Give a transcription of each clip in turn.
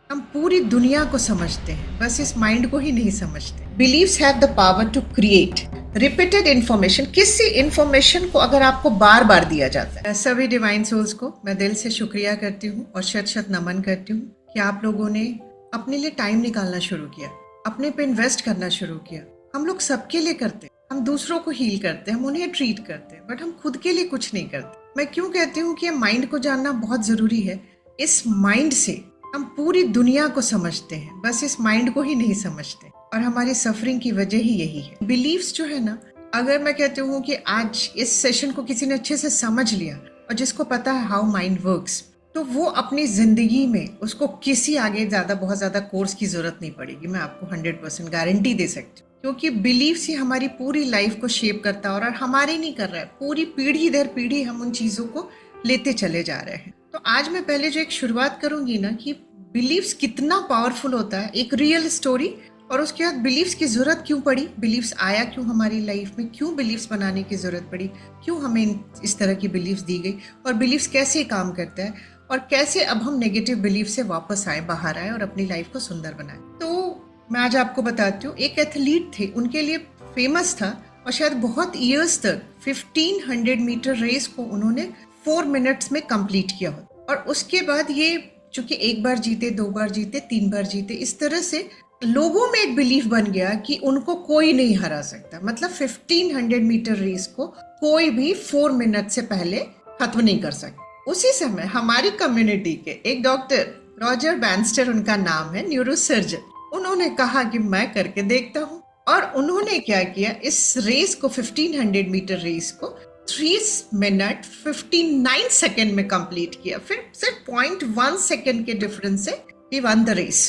हम पूरी दुनिया को समझते हैं, बस इस माइंड को ही नहीं समझते। Believes have the power to create repeated information. किसी इन्फॉर्मेशन को अगर आपको बार बार दिया जाता है। सभी डिवाइन सोल्स को मैं दिल से शुक्रिया करती हूँ और शत शत नमन करती हूँ कि आप लोगों ने अपने लिए टाइम निकालना शुरू किया, अपने पे इन्वेस्ट करना शुरू किया। हम लोग सबके लिए करते हैं, हम दूसरों को हील करते हैं, हम उन्हें ट्रीट करते हैं, बट हम खुद के लिए कुछ नहीं करते। मैं क्यों कहती हूँ कि ये माइंड को जानना बहुत जरूरी है। इस माइंड से हम पूरी दुनिया को समझते हैं, बस इस माइंड को ही नहीं समझते, और हमारी सफरिंग की वजह ही यही है। बिलीव्स जो है ना, अगर मैं कहती हूँ कि आज इस सेशन को किसी ने अच्छे से समझ लिया और जिसको पता है हाउ माइंड वर्क्स, तो वो अपनी जिंदगी में उसको किसी आगे बहुत ज्यादा कोर्स की जरूरत नहीं पड़ेगी। मैं आपको 100% गारंटी दे सकती हूँ, क्योंकि बिलीव्स ही हमारी पूरी लाइफ को शेप करता है और हमारे नहीं कर रहा है, पूरी पीढ़ी दर पीढ़ी हम उन चीजों को लेते चले जा रहे हैं। तो आज मैं पहले जो एक शुरुआत करूंगी ना कि बिलीव्स कितना पावरफुल होता है, एक रियल स्टोरी, और उसके बाद बिलीव्स की जरूरत क्यों पड़ी, बिलीव्स आया क्यों हमारी लाइफ में, क्यों बिलीव्स बनाने की जरूरत पड़ी, क्यों हमें इस तरह की बिलीव्स दी गई, और बिलीव्स कैसे काम करता है, और कैसे अब हम नेगेटिव बिलीव से वापस आए, बाहर आए और अपनी लाइफ को सुंदर बनाए। तो मैं आज आपको बताती हूँ, एक एथलीट थे, उनके लिए फेमस था और शायद बहुत ईयर्स तक 1500 मीटर रेस को उन्होंने 4 मिनट्स में कंप्लीट किया हो। और उसके बाद ये चूंकि एक बार जीते, 2 बार जीते, 3 बार जीते, इस तरह से लोगों में एक बिलीफ बन गया कि उनको कोई नहीं हरा सकता। मतलब 1500 मीटर रेस को कोई भी 4 मिनट से पहले खत्म नहीं कर सकता। उसी समय हमारी कम्युनिटी के एक डॉक्टर, रॉजर बैंस्टर उनका नाम है, न्यूरोसर्जन, उन्होंने कहा कि मैं करके देखता हूँ। और उन्होंने क्या किया, इस रेस को 1500 मीटर रेस को 3 मिनट 59 सेकेंड में कंप्लीट किया। फिर सिर्फ 0.1 सेकेंड के डिफरेंस से ही वन द रेस।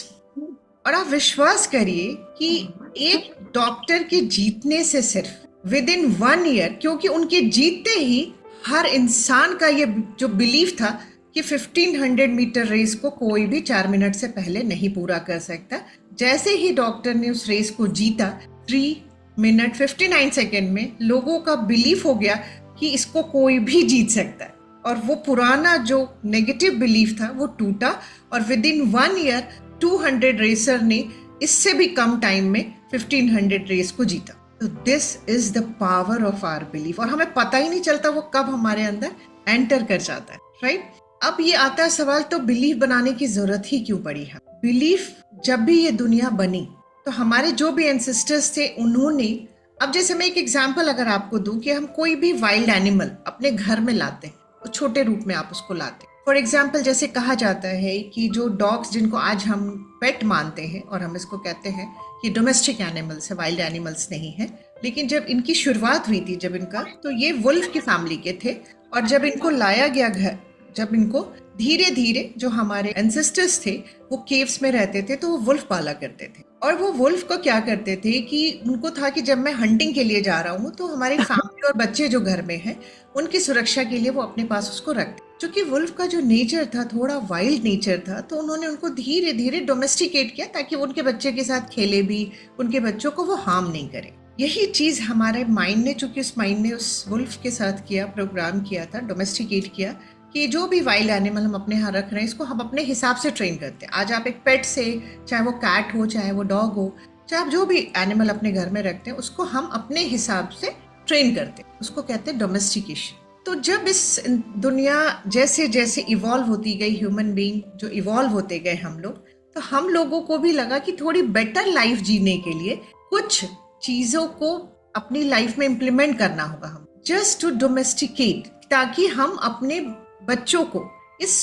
और आप विश्वास करिए कि एक डॉक्टर के जीतने से सिर्फ विद इन 1 ईयर, क्योंकि उनके जीतते ही हर इंसान का ये जो बिलीफ था कि 1500 मीटर रेस को कोई भी 4 मिनट से पहले नहीं पूरा कर सकता, जैसे ही डॉक्टर ने उस रेस को जीता 3 मिनट 59 सेकेंड में, लोगों का बिलीफ हो गया कि इसको कोई भी जीत सकता है। और वो पुराना जो नेगेटिव बिलीफ था वो टूटा, और विद इन 1 ईयर 200 रेसर ने इससे भी कम टाइम में 1500 रेस को जीता। तो this is the power of our belief, और हमें पता ही नहीं चलता वो कब हमारे अंदर एंटर कर जाता है, राइट। अब ये आता है सवाल, तो बिलीफ बनाने की जरूरत ही क्यों पड़ी है। बिलीफ जब भी ये दुनिया बनी तो हमारे जो भी एंसेस्टर्स थे उन्होंने, अब जैसे मैं एक एग्जांपल अगर आपको दूं कि हम कोई भी वाइल्ड एनिमल अपने घर में लाते हैं, तो छोटे रूप में आप उसको लाते हैं। फॉर एग्जाम्पल, जैसे कहा जाता है कि जो डॉग्स जिनको आज हम पेट मानते हैं और हम इसको कहते हैं कि डोमेस्टिक एनिमल्स है, वाइल्ड एनिमल्स नहीं है, लेकिन जब इनकी शुरुआत हुई थी, जब इनका, तो ये वुल्फ की फैमिली के थे। और जब इनको लाया गया घर, जब इनको धीरे धीरे, जो हमारे एंसेस्टर्स थे वो केव्स में रहते थे, तो वो वुल्फ पाला करते थे। और वो वुल्फ को क्या करते थे कि उनको था कि जब मैं हंटिंग के लिए जा रहा हूँ तो हमारी फैमिली और बच्चे जो घर में हैं उनकी सुरक्षा के लिए वो अपने पास उसको रखते। क्योंकि वुल्फ का जो नेचर था थोड़ा वाइल्ड नेचर था, तो उन्होंने उनको धीरे धीरे डोमेस्टिकेट किया ताकि वो उनके बच्चे के साथ खेले भी, उनके बच्चों को वो हार्म नहीं करे। यही चीज हमारे माइंड ने, चूंकि उस माइंड ने उस वुल्फ के साथ किया, प्रोग्राम किया था, डोमेस्टिकेट किया कि जो भी वाइल्ड एनिमल हम अपने यहाँ रख रहे हैं इसको हम अपने हिसाब से ट्रेन करते हैं। आज आप एक पेट से, चाहे वो कैट हो, चाहे वो डॉग हो, चाहे आप जो भी एनिमल अपने घर में रखते हैं, उसको हम अपने हिसाब से ट्रेन करते हैं, उसको कहते हैं डोमेस्टिकेशन। तो जब इस दुनिया जैसे जैसे इवॉल्व होती गई, ह्यूमन बीइंग जो इवॉल्व होते गए हम लोग, तो हम लोगों को भी लगा कि थोड़ी बेटर लाइफ जीने के लिए कुछ चीजों को अपनी लाइफ में इम्प्लीमेंट करना होगा, हम जस्ट टू डोमेस्टिकेट, ताकि हम अपने बच्चों को इस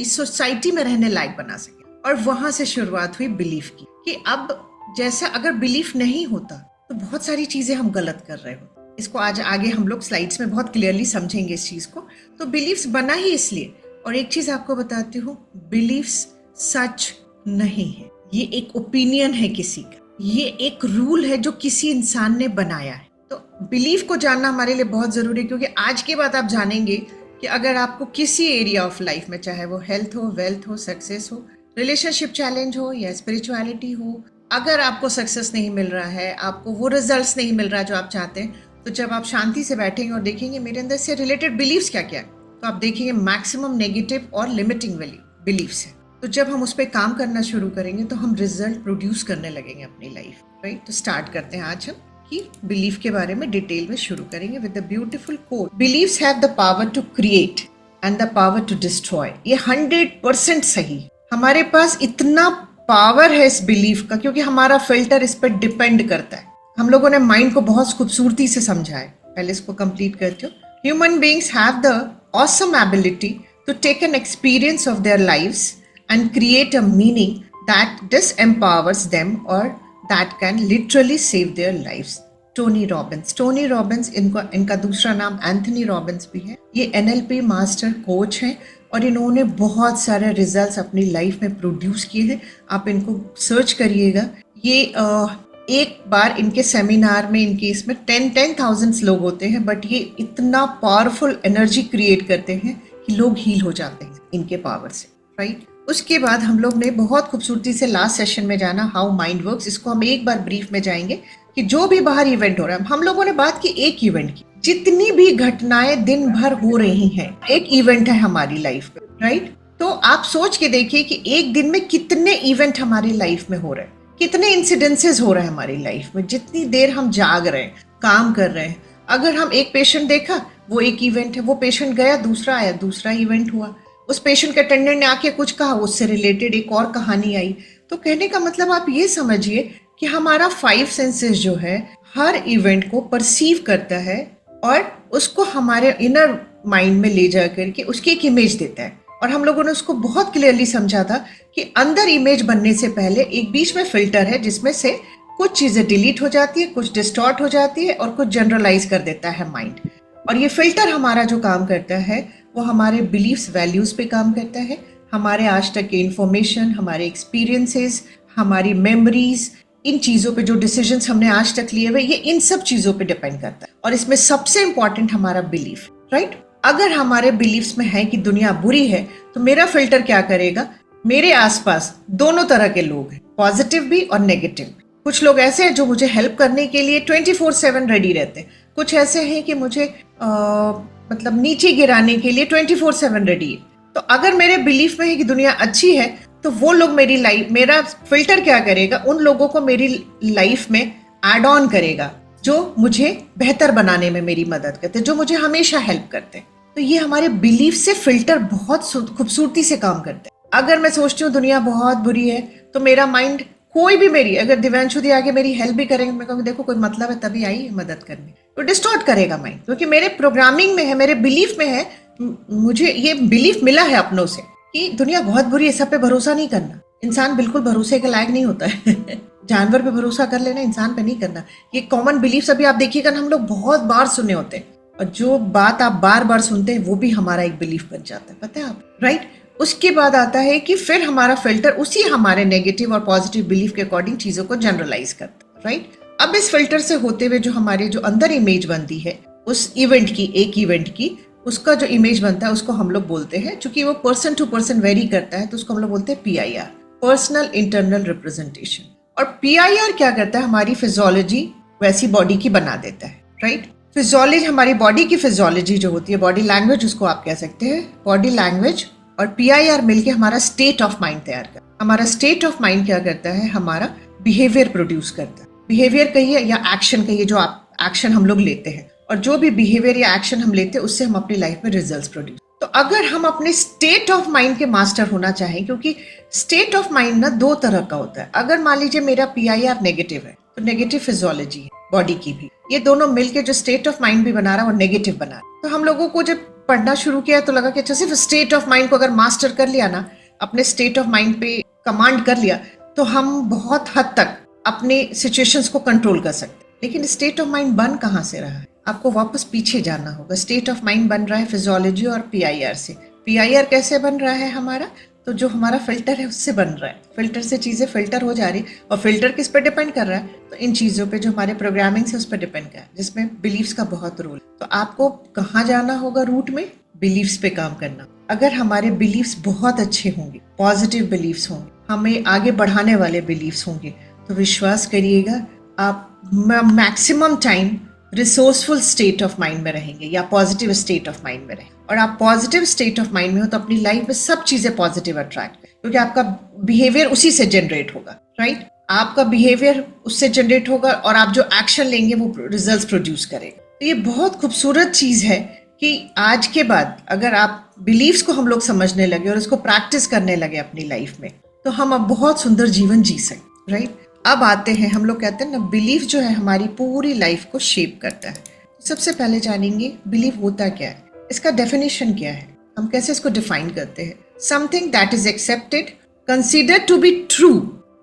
सोसाइटी में रहने लायक बना सके। और वहां से शुरुआत हुई बिलीफ की, कि अब जैसा अगर बिलीफ नहीं होता तो बहुत सारी चीजें हम गलत कर रहे हो। इसको आज आगे हम लोग स्लाइड्स में बहुत क्लियरली समझेंगे इस चीज को। तो बिलीफ्स बना ही इसलिए। और एक चीज आपको बताती हूँ, बिलीफ्स सच नहीं है, ये एक ओपिनियन है किसी का, ये एक रूल है जो किसी इंसान ने बनाया है। तो बिलीफ को जानना हमारे लिए बहुत जरूरी है, क्योंकि आज के बाद आप जानेंगे कि अगर आपको किसी एरिया ऑफ लाइफ में, चाहे वो हेल्थ हो, वेल्थ हो, सक्सेस हो, रिलेशनशिप चैलेंज हो या स्पिरिचुअलिटी हो, अगर आपको सक्सेस नहीं मिल रहा है, आपको वो रिजल्ट्स नहीं मिल रहा जो आप चाहते हैं, तो जब आप शांति से बैठेंगे और देखेंगे मेरे अंदर से रिलेटेड बिलीव्स क्या क्या है, तो आप देखेंगे मैक्सिमम नेगेटिव और लिमिटिंग बिलीव्स है। तो जब हम उस पर काम करना शुरू करेंगे तो हम रिजल्ट प्रोड्यूस करने लगेंगे अपनी लाइफ, राइट। तो स्टार्ट करते हैं आज हम कि बिलीफ के बारे में डिटेल में शुरू करेंगे with the beautiful quote, believes have the power to create and the power to destroy. ये 100% सही। हमारे पास इतना पावर है इस बिलीफ का क्योंकि हमारा फिल्टर इस पर डिपेंड करता है। हम लोगों ने माइंड को बहुत खूबसूरती से समझा है। पहले इसको कंप्लीट करती हूँ। Human beings have the awesome ability to take an experience of their lives and create a meaning that disempowers them or that can literally save their lives. Tony Robbins इनका दूसरा नाम एंथनी रॉबिन्स भी है। ये NLP master coach हैं और इन्होंने बहुत सारे रिजल्ट्स अपनी लाइफ में प्रोड्यूस किए हैं। आप इनको सर्च करिएगा। ये एक बार इनके सेमिनार में इनके इसमें 10,000 लोग होते हैं, बट ये इतना पावरफुल एनर्जी क्रिएट करते हैं कि लोग हील हो जाते हैं इनके पावर से, राइट। उसके बाद हम लोग ने बहुत खूबसूरती से लास्ट सेशन में जाना हाउ माइंड वर्क्स। इसको हम एक बार ब्रीफ में जाएंगे कि जो भी बाहर इवेंट हो रहा है, हम लोगों ने बात की एक इवेंट की। जितनी भी घटनाएं दिन भर हो रही हैं, एक इवेंट है हमारी लाइफ में, राइट। तो आप सोच के देखिए कि एक दिन में कितने इवेंट हमारी लाइफ में हो रहे हैं, कितने इंसिडेंसेस हो रहे हैं हमारी लाइफ में। जितनी देर हम जाग रहे हैं, काम कर रहे हैं, अगर हम एक पेशेंट देखा वो एक इवेंट है, वो पेशेंट गया दूसरा आया दूसरा इवेंट हुआ, उस पेशेंट के अटेंडेंट ने आके कुछ कहा, उससे रिलेटेड एक और कहानी आई। तो कहने का मतलब आप ये समझिए कि हमारा 5 सेंसेस जो है हर इवेंट को परसीव करता है और उसको हमारे इनर माइंड में ले जा करके उसकी एक इमेज देता है। और हम लोगों ने उसको बहुत क्लियरली समझा था कि अंदर इमेज बनने से पहले एक बीच में फिल्टर है जिसमें से कुछ चीजें डिलीट हो जाती है, कुछ डिस्टॉर्ट हो जाती है और कुछ जनरलाइज कर देता है माइंड। और ये फिल्टर हमारा जो काम करता है वो हमारे बिलीफ्स वैल्यूज पे काम करता है। हमारे आज तक के इंफॉर्मेशन, हमारे एक्सपीरियंसेस, हमारी मेमोरीज, इन चीज़ों पे जो डिसीजंस हमने आज तक लिए हुए, ये इन सब चीज़ों पे डिपेंड करता है। और इसमें सबसे इंपॉर्टेंट हमारा बिलीफ, राइट। अगर हमारे बिलीफ्स में है कि दुनिया बुरी है तो मेरा फिल्टर क्या करेगा, मेरे आसपास दोनों तरह के लोग हैं, पॉजिटिव भी और नेगेटिव भी। कुछ लोग ऐसे हैं जो मुझे हेल्प करने के लिए 24/7 रेडी रहते हैं। कुछ ऐसे हैं कि मुझे मतलब नीचे गिराने के लिए 24/7 रेडी है। तो अगर मेरे बिलीफ में है कि दुनिया अच्छी है तो वो लोग मेरी लाइफ, मेरा फिल्टर क्या करेगा, उन लोगों को मेरी लाइफ में एड ऑन करेगा जो मुझे बेहतर बनाने में मेरी मदद करते, जो मुझे हमेशा हेल्प करते हैं। तो ये हमारे बिलीफ से फिल्टर बहुत खूबसूरती से काम करते हैं। अगर मैं सोचती हूँ दुनिया बहुत बुरी है तो मेरा माइंड, कोई भी मेरी, अगर दिव्यांशु दी आगे मेरी हेल्प भी करेंगे, मैं कहूँगी देखो कोई मतलब है तभी आई है मदद करने, तो डिस्टॉर्ट करेगा माइंड, क्योंकि मेरे प्रोग्रामिंग में है, मेरे बिलीफ में है, मुझे ये बिलीफ मिला है अपनों से कि दुनिया बहुत बुरी है, सब पे भरोसा नहीं करना। इंसान बिल्कुल भरोसे के लायक नहीं होता है जानवर पे भरोसा कर लेना, इंसान पे नहीं करना। ये कॉमन बिलीफ अभी आप देखिएगा ना, हम लोग बहुत बार सुने होते हैं और जो बात आप बार बार सुनते हैं वो भी हमारा एक बिलीफ बन जाता है, पता है आप, राइट। उसके बाद आता है कि फिर हमारा फिल्टर उसी हमारे नेगेटिव और पॉजिटिव बिलीफ के अकॉर्डिंग चीजों को जनरलाइज करता है, राइट। अब इस फिल्टर से होते हुए जो हमारे जो अंदर इमेज बनती है उस इवेंट की, एक इवेंट की, उसका जो इमेज बनता है उसको हम लोग बोलते हैं, चूंकि वो पर्सन टू पर्सन वेरी करता है तो उसको हम लोग बोलते हैं PIR, पर्सनल इंटरनल रिप्रेजेंटेशन। और PIR क्या करता है, हमारी फिजियोलॉजी वैसी बॉडी की बना देता है, राइट। फिजियोलॉजी, हमारी बॉडी की फिजियोलॉजी जो होती है, बॉडी लैंग्वेज उसको आप कह सकते हैं, बॉडी लैंग्वेज और PIR मिलके हमारा स्टेट ऑफ माइंड तैयार करता है। हमारा स्टेट ऑफ माइंड क्या करता है, हमारा बिहेवियर प्रोड्यूस करता है। बिहेवियर कहिए या एक्शन कहिए, जो आप एक्शन हम लोग लेते हैं, और जो भी बिहेवियर या एक्शन हम लेते हैं उससे हम अपनी लाइफ में रिजल्ट्स प्रोड्यूस। तो अगर हम अपने स्टेट ऑफ माइंड के मास्टर होना चाहें, क्योंकि स्टेट ऑफ माइंड ना 2 तरह का होता है। अगर मान लीजिए मेरा PIR नेगेटिव है तो नेगेटिव फिजियोलॉजी है बॉडी की भी, ये दोनों मिलके जो स्टेट ऑफ माइंड भी बना रहा है वो नेगेटिव बना रहा है। तो हम लोगों को जब पढ़ना शुरू किया तो लगा कि अच्छा, सिर्फ स्टेट ऑफ माइंड को अगर मास्टर कर लिया ना, अपने स्टेट ऑफ माइंड पे कमांड कर लिया, तो हम बहुत हद तक अपने सिचुएशंस को कंट्रोल कर सकते हैं। लेकिन स्टेट ऑफ माइंड बन कहाँ से रहा है, आपको वापस पीछे जाना होगा। स्टेट ऑफ माइंड बन रहा है फिजियोलॉजी और PIR से। PIR कैसे बन रहा है हमारा, तो जो हमारा फिल्टर है उससे बन रहा है। फिल्टर से चीजें फिल्टर हो जा रही, और फिल्टर किस पे डिपेंड कर रहा है, तो इन चीजों पे जो हमारे प्रोग्रामिंग है उस पर डिपेंड कर रहा है, जिसमें बिलीफ्स का बहुत रोल। तो आपको कहाँ जाना होगा रूट में, बिलीफ्स पे काम करना। अगर हमारे बिलीफ्स बहुत अच्छे होंगे, पॉजिटिव बिलीफ्स होंगे, हमें आगे बढ़ाने वाले बिलीफ्स होंगे, तो विश्वास करिएगा आप maximum time resourceful state of mind में रहेंगे या पॉजिटिव स्टेट ऑफ माइंड में रहेंगे। और आप पॉजिटिव स्टेट ऑफ माइंड में हो तो अपनी लाइफ में सब चीजें पॉजिटिव अट्रैक्ट, क्योंकि आपका बिहेवियर उसी से जनरेट होगा, राइट? आपका बिहेवियर उससे जनरेट होगा और आप जो एक्शन लेंगे वो रिजल्ट्स प्रोड्यूस करेगा। तो ये बहुत खूबसूरत चीज है कि आज के बाद अगर आप बिलीव्स को हम लोग समझने लगे और उसको प्रैक्टिस करने लगे अपनी लाइफ में, तो हम अब बहुत सुंदर जीवन जी सकते, राइट? अब आते हैं, हम लोग कहते हैं ना, बिलीफ जो है हमारी पूरी लाइफ को शेप करता है। सबसे पहले जानेंगे बिलीफ होता क्या है, इसका डेफिनेशन क्या है, हम कैसे इसको डिफाइन करते हैं। Something that is accepted, considered to be true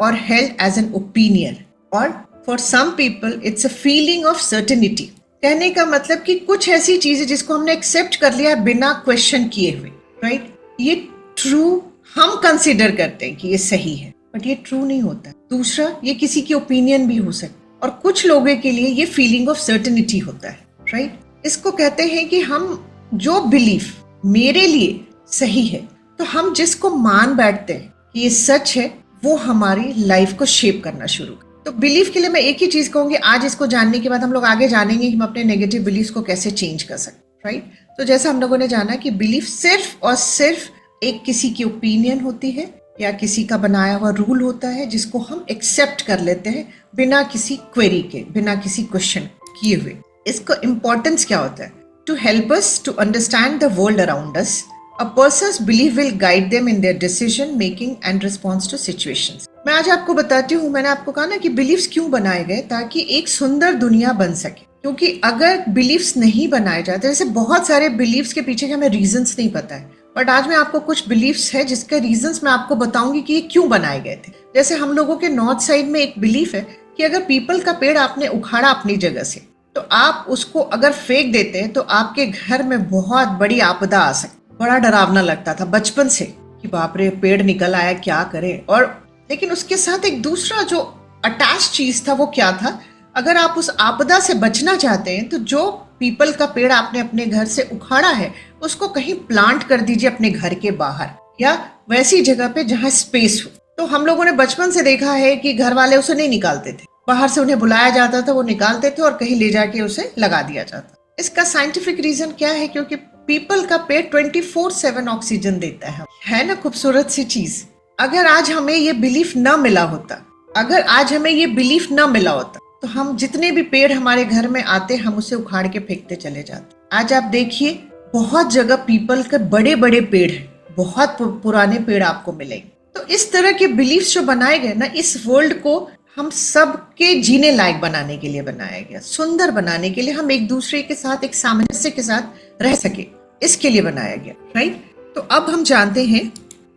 और हेल्ड एज एन ओपिनियन, और for some people it's a feeling of certainty. कहने का मतलब कि कुछ ऐसी चीज है जिसको हमने एक्सेप्ट कर लिया बिना क्वेश्चन किए हुए, राइट? ये ट्रू हम कंसिडर करते हैं कि ये सही है, बट ये ट्रू नहीं होता। दूसरा, ये किसी की ओपिनियन भी हो सकती है, और कुछ लोगों के लिए ये फीलिंग ऑफ सर्टेनिटी होता है, राइट? इसको कहते हैं कि हम जो बिलीफ मेरे लिए सही है, तो हम जिसको मान बैठते हैं कि ये सच है, वो हमारी लाइफ को शेप करना शुरू कर। तो बिलीफ के लिए मैं एक ही चीज कहूंगी, आज इसको जानने के बाद हम लोग आगे जानेंगे कि हम अपने नेगेटिव बिलीफ को कैसे चेंज कर सकते, राइट? तो जैसा हम लोगों ने जाना कि बिलीफ सिर्फ और सिर्फ एक किसी की ओपिनियन होती है या किसी का बनाया हुआ रूल होता है जिसको हम एक्सेप्ट कर लेते हैं बिना किसी क्वेरी के, बिना किसी क्वेश्चन किए हुए। इसका इंपॉर्टेंस क्या होता है? To help us to understand the world around us, a person's belief will guide them in their decision making and response to situations. मैं आज आपको बताती हूँ, मैंने आपको कहा ना कि बिलीफ्स क्यों बनाए गए, ताकि एक सुंदर दुनिया बन सके। क्योंकि अगर बिलीफ्स नहीं बनाए जाते, जैसे बहुत सारे बिलीफ्स के पीछे हमें रीजंस नहीं पता है, बट आज मैं आपको कुछ बिलीफ्स है जिसके रीजंस मैं आपको बताऊंगी कि ये क्यों बनाए गए थे। जैसे हम लोगों के नॉर्थ साइड में एक बिलीफ है कि अगर पीपल का पेड़ आपने उखाड़ा अपनी जगह से, तो आप उसको अगर फेंक देते हैं तो आपके घर में बहुत बड़ी आपदा आ सकती। बड़ा डरावना लगता था बचपन से कि बाप रे, पेड़ निकल आया, क्या करें। और लेकिन उसके साथ एक दूसरा जो अटैच चीज था, वो क्या था? अगर आप उस आपदा से बचना चाहते हैं तो जो पीपल का पेड़ आपने अपने घर से उखाड़ा है, उसको कहीं प्लांट कर दीजिए अपने घर के बाहर या वैसी जगह पे जहां स्पेस हो। तो हम लोगों ने बचपन से देखा है कि घर वाले उसे नहीं निकालते थे, बाहर से उन्हें बुलाया जाता था, वो निकालते थे और कहीं ले जाके उसे लगा दिया जाता। इसका साइंटिफिक रीजन क्या है? क्योंकि पीपल का पेड़ 24/7 ऑक्सीजन देता है ना? खूबसूरत सी चीज। अगर आज हमें ये बिलीफ न मिला होता, अगर आज हमें ये बिलीफ न मिला होता, तो हम जितने भी पेड़ हमारे घर में आते, हम उसे उखाड़ के फेंकते चले जाते। आज आप देखिए, बहुत जगह पीपल के बड़े बड़े पेड़ हैं, बहुत पुराने पेड़ आपको मिलेंगे। तो इस तरह के बिलीफ्स जो बनाए गए ना, इस वर्ल्ड को हम सबके जीने लायक बनाने के लिए बनाया गया, सुंदर बनाने के लिए, हम एक दूसरे के साथ एक सामंजस्य के साथ रह सके, इसके लिए बनाया गया, राइट? तो अब हम जानते हैं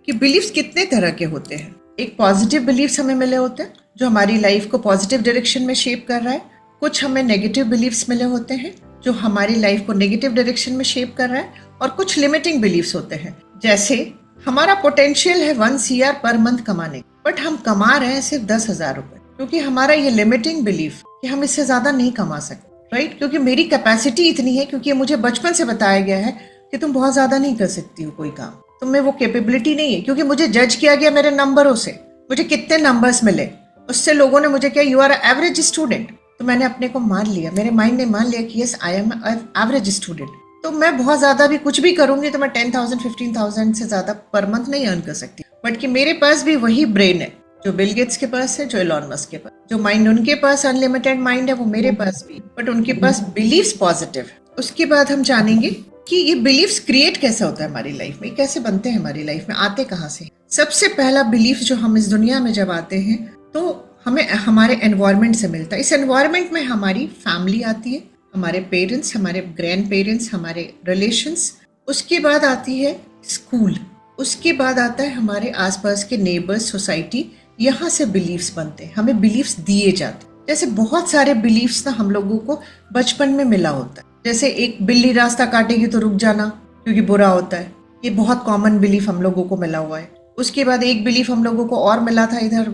कि बिलीफ्स कितने तरह के होते हैं। एक पॉजिटिव बिलीफ्स हमें मिले होते हैं जो हमारी लाइफ को पॉजिटिव डायरेक्शन में शेप कर रहा है। कुछ हमें नेगेटिव बिलीफ्स मिले होते हैं जो हमारी लाइफ को नेगेटिव डायरेक्शन में शेप कर रहा है। और कुछ लिमिटिंग बिलीफ्स होते हैं, जैसे हमारा पोटेंशियल है 1 CR पर मंथ कमाने, बट हम कमा रहे हैं सिर्फ 10,000 रुपए, क्योंकि हमारा ये लिमिटिंग बिलीफ कि हम इससे ज्यादा नहीं कमा सकते, राइट? क्योंकि मेरी कैपेसिटी इतनी है, क्योंकि मुझे बचपन से बताया गया है कि तुम बहुत ज्यादा नहीं कर सकती हो कोई काम, तुम्हें वो कैपेबिलिटी नहीं है। क्योंकि मुझे जज किया गया मेरे नंबरों से, मुझे कितने नंबर्स मिले, उससे लोगों ने मुझे क्या, यू आर एवरेज स्टूडेंट। तो मैंने अपने को मान लिया, मेरे माइंड ने मान लिया कि yes I am average student. तो मैं बहुत ज्यादा भी कुछ भी करूंगी तो मैं 10,000 15,000 से ज्यादा पर मंथ नहीं अर्न कर सकती। बट कि मेरे पास भी वही ब्रेन है जो बिल गेट्स के पास है, जो एलॉन मस्क के पास, जो माइंड उनके पास अनलिमिटेड माइंड है, वो मेरे पास भी, बट उनके पास बिलीव्स पॉजिटिव है। उसके बाद हम जानेंगे कि ये बिलीफ्स क्रिएट कैसे होता है हमारी लाइफ में, कैसे बनते हैं हमारी लाइफ में, आते कहाँ से। सबसे पहला बिलीफ जो हम इस दुनिया में जब आते हैं तो हमें हमारे एनवायरनमेंट से मिलता है। इस एनवायरनमेंट में हमारी फैमिली आती है, हमारे पेरेंट्स, हमारे ग्रैंड पेरेंट्स, हमारे रिलेशंस, उसके बाद आती है स्कूल, उसके बाद आता है हमारे आसपास के नेबर्स, सोसाइटी। यहाँ से बिलीफ्स बनते हैं, हमें बिलीफ्स दिए जाते हैं। जैसे बहुत सारे बिलीफ्स ना हम लोगों को बचपन में मिला होता है, जैसे एक बिल्ली रास्ता काटेगी तो रुक जाना क्योंकि बुरा होता है, ये बहुत कॉमन बिलीफ हम लोगों को मिला हुआ है। उसके बाद एक बिलीफ हम लोगों को और मिला था इधर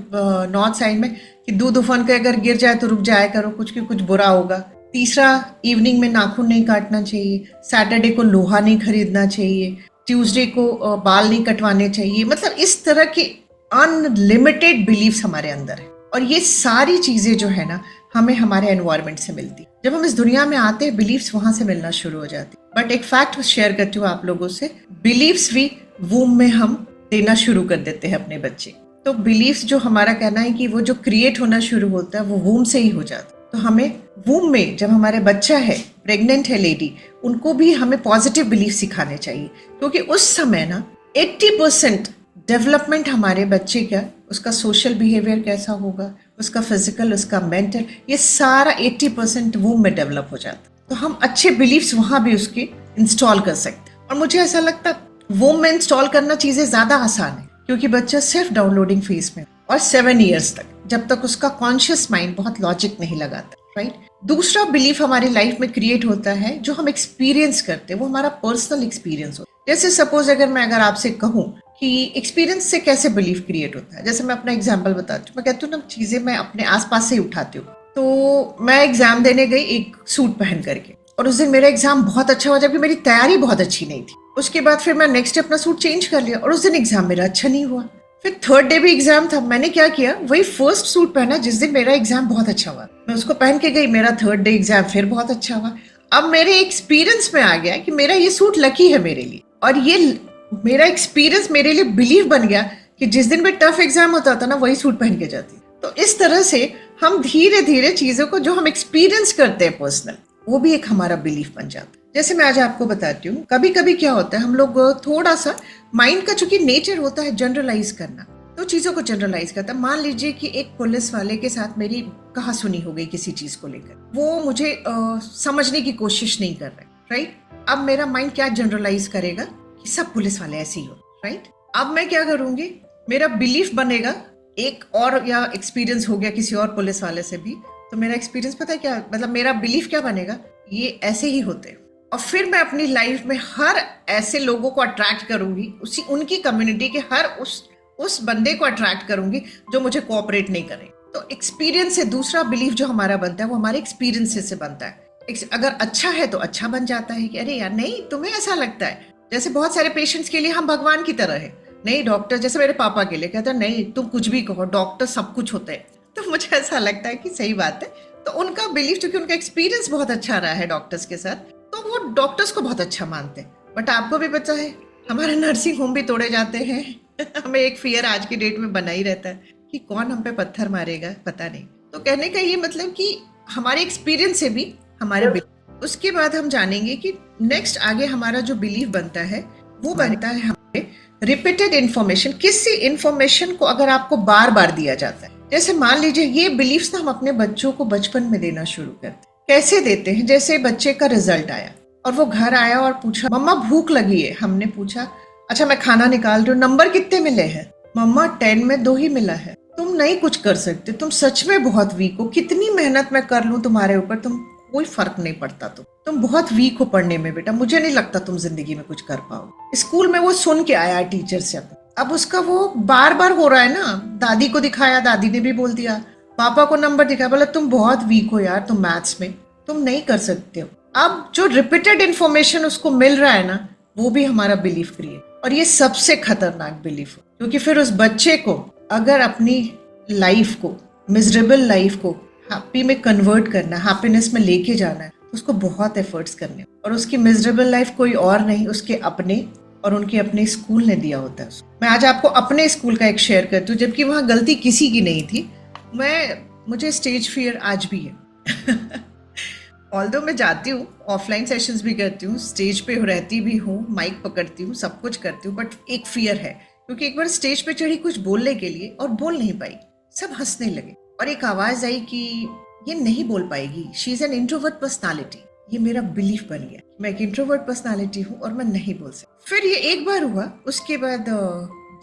नॉर्थ साइड में कि दूध उफन के अगर गिर जाए तो रुक जाया करो, कुछ बुरा होगा। तीसरा, इवनिंग में नाखून नहीं काटना चाहिए, सैटरडे को लोहा नहीं खरीदना चाहिए, ट्यूसडे को बाल नहीं कटवाने चाहिए। मतलब इस तरह के अनलिमिटेड बिलीफ्स हमारे अंदर है। और ये सारी चीजें जो है ना, हमें हमारे एनवायरनमेंट से मिलती। जब हम इस दुनिया में आते हैं, बिलीफ्स वहां से मिलना शुरू हो जाती। बट एक फैक्ट शेयर करती हूँ आप लोगों से, बिलीफ्स भी वूम में हम देना शुरू कर देते हैं अपने बच्चे। तो बिलीफ्स जो हमारा कहना है कि वो जो क्रिएट होना शुरू होता है वो वूम से ही हो जाता है। तो हमें वूम में जब हमारे बच्चा है, प्रेग्नेंट है लेडी, उनको भी हमें पॉजिटिव बिलीफ सिखाने चाहिए, क्योंकि उस समय ना 80% डेवलपमेंट हमारे बच्चे का, उसका सोशल बिहेवियर कैसा होगा, उसका फिजिकल, उसका मेंटल, ये सारा 80% वूम में डेवलप हो जाता है। तो हम अच्छे बिलीफ्स वहां भी उसके इंस्टॉल कर सकते हैं। और मुझे ऐसा लगता है वूम में इंस्टॉल करना चीजें ज्यादा आसान है, क्योंकि बच्चा सिर्फ डाउनलोडिंग फेज में और 7 ईयर्स तक, जब तक उसका कॉन्शियस माइंड बहुत लॉजिक नहीं लगाता, राइट। दूसरा बिलीफ हमारी लाइफ में क्रिएट होता है जो हम एक्सपीरियंस करते हैं, वो हमारा पर्सनल एक्सपीरियंस होता है। जैसे सपोज अगर आपसे कहूँ कि एक्सपीरियंस से कैसे बिलीफ क्रिएट होता है, जैसे मैं अपना एग्जाम्पल बताती हूँ। मैं कहती हूँ ना, चीजें मैं अपने आसपास से ही उठाती हूँ। तो मैं एग्जाम देने गई एक सूट पहन करके, और उस दिन मेरा एग्जाम बहुत अच्छा हुआ, जबकि मेरी तैयारी बहुत अच्छी नहीं थी। उसके बाद फिर मैं नेक्स्ट डे अपना सूट चेंज कर लिया, और उस दिन एग्जाम मेरा अच्छा नहीं हुआ। फिर थर्ड डे भी एग्जाम था, मैंने क्या किया, वही फर्स्ट सूट पहना जिस दिन मेरा एग्जाम बहुत अच्छा हुआ, मैं उसको पहन के गई। मेरा थर्ड डे एग्जाम फिर बहुत अच्छा हुआ। अब मेरे एक्सपीरियंस में आ गया कि मेरा ये सूट लकी है मेरे लिए, और ये मेरा एक्सपीरियंस मेरे लिए बिलीव बन गया कि जिस दिन भी टफ एग्जाम होता था ना, वही सूट पहन के जाती। तो इस तरह से हम धीरे धीरे चीजों को जो हम एक्सपीरियंस करते हैं पर्सनल, वो भी एक हमारा बिलीफ बन जाता है। जैसे मैं आज आपको बताती हूँ, कभी कभी क्या होता है, हम लोग थोड़ा सा माइंड का चूंकि नेचर होता है जनरलाइज करना, तो चीजों को जनरलाइज करता है। मान लीजिए कि एक पुलिस वाले के साथ मेरी कहा सुनी हो गई किसी चीज को लेकर, वो मुझे समझने की कोशिश नहीं कर रहे, राइट। अब मेरा माइंड क्या जनरलाइज करेगा कि सब पुलिस वाले ऐसे ही हो, राइट। अब मैं क्या करूंगी, मेरा बिलीफ बनेगा एक और, या एक्सपीरियंस हो गया किसी और पुलिस वाले से भी, तो मेरा एक्सपीरियंस पता है क्या, मतलब मेरा बिलीफ क्या बनेगा, ये ऐसे ही होते। और फिर मैं अपनी लाइफ में हर ऐसे लोगों को अट्रैक्ट करूंगी, उसी उनकी कम्युनिटी के हर उस बंदे को अट्रैक्ट करूंगी जो मुझे कोऑपरेट नहीं करे। तो एक्सपीरियंस से दूसरा बिलीफ जो हमारा बनता है वो हमारे एक्सपीरियंस से बनता है। अगर अच्छा है तो अच्छा बन जाता है कि अरे यार नहीं, तुम्हें ऐसा लगता है। जैसे बहुत सारे पेशेंट्स के लिए हम भगवान की तरह है, नहीं डॉक्टर, जैसे मेरे पापा के लिए कहता है नहीं तुम कुछ भी कहो, डॉक्टर सब कुछ होते हैं। तो मुझे ऐसा लगता है कि सही बात है। तो उनका बिलीफ, क्योंकि उनका एक्सपीरियंस बहुत अच्छा रहा है डॉक्टर्स के साथ, तो वो डॉक्टर्स को बहुत अच्छा मानते हैं। बट आपको भी पता है हमारे नर्सिंग होम भी तोड़े जाते हैं। हमें एक फियर आज की डेट में बना ही रहता है कि कौन हम पे पत्थर मारेगा, पता नहीं। तो कहने का ये मतलब कि हमारे एक्सपीरियंस से भी हमारे बिलीफ। उसके बाद हम जानेंगे कि नेक्स्ट आगे हमारा जो बिलीफ बनता है वो बनता है हमारे रिपीटेड इन्फॉर्मेशन। किसी इन्फॉर्मेशन को अगर आपको बार बार दिया जाता है, जैसे मान लीजिए ये बिलीफ्स ना हम अपने बच्चों को बचपन में देना शुरू करते हैं। कैसे देते हैं, जैसे बच्चे का रिजल्ट आया और वो घर आया और पूछा मम्मा भूख लगी है। हमने पूछा अच्छा मैं खाना निकाल रही हूँ, नंबर कितने मिले हैं? मम्मा 10 में 2 ही मिला है। तुम नहीं कुछ कर सकते, तुम सच में बहुत वीक हो, कितनी मेहनत मैं कर लूं तुम्हारे ऊपर, तुम कोई फर्क नहीं पड़ता। तुम बहुत वीक हो पढ़ने में बेटा, मुझे नहीं लगता तुम जिंदगी में कुछ कर पाओ। स्कूल में वो सुन के आया टीचर से, अब उसका वो बार बार हो रहा है ना। दादी को दिखाया, दादी ने भी बोल दिया, पापा को नंबर दिखाया, बोला तुम बहुत वीक हो यार, तुम मैथ्स में तुम नहीं कर सकते हो। अब जो रिपीटेड इन्फॉर्मेशन उसको मिल रहा है ना, वो भी हमारा बिलीफ क्रिएट, और ये सबसे खतरनाक बिलीफ है। क्योंकि फिर उस बच्चे को अगर अपनी लाइफ को, मिजरेबल लाइफ को हैप्पी में कन्वर्ट करना, हैप्पीनेस में लेके जाना है, उसको बहुत एफर्ट्स करने, और उसकी मिजरेबल लाइफ कोई और नहीं, उसके अपने और उनके अपने स्कूल ने दिया होता है। मैं आज आपको अपने स्कूल का एक शेयर करती हूँ, जबकि वहां गलती किसी की नहीं थी। मुझे स्टेज फियर आज भी है। ऑल्दो मैं जाती हूँ, ऑफलाइन सेशंस भी करती हूँ, स्टेज पे रहती भी हूँ, माइक पकड़ती हूँ, सब कुछ करती हूँ, बट एक फियर है। क्योंकि एक बार स्टेज पे चढ़ी कुछ बोलने के लिए और बोल नहीं पाई, सब हंसने लगे, और एक आवाज आई कि ये नहीं बोल पाएगी, she is an introvert personality. ये मेरा बिलीफ बन गया, मैं एक इंट्रोवर्ट पर्सनालिटी हूँ और मैं नहीं बोल सकती। फिर ये एक बार हुआ, उसके बाद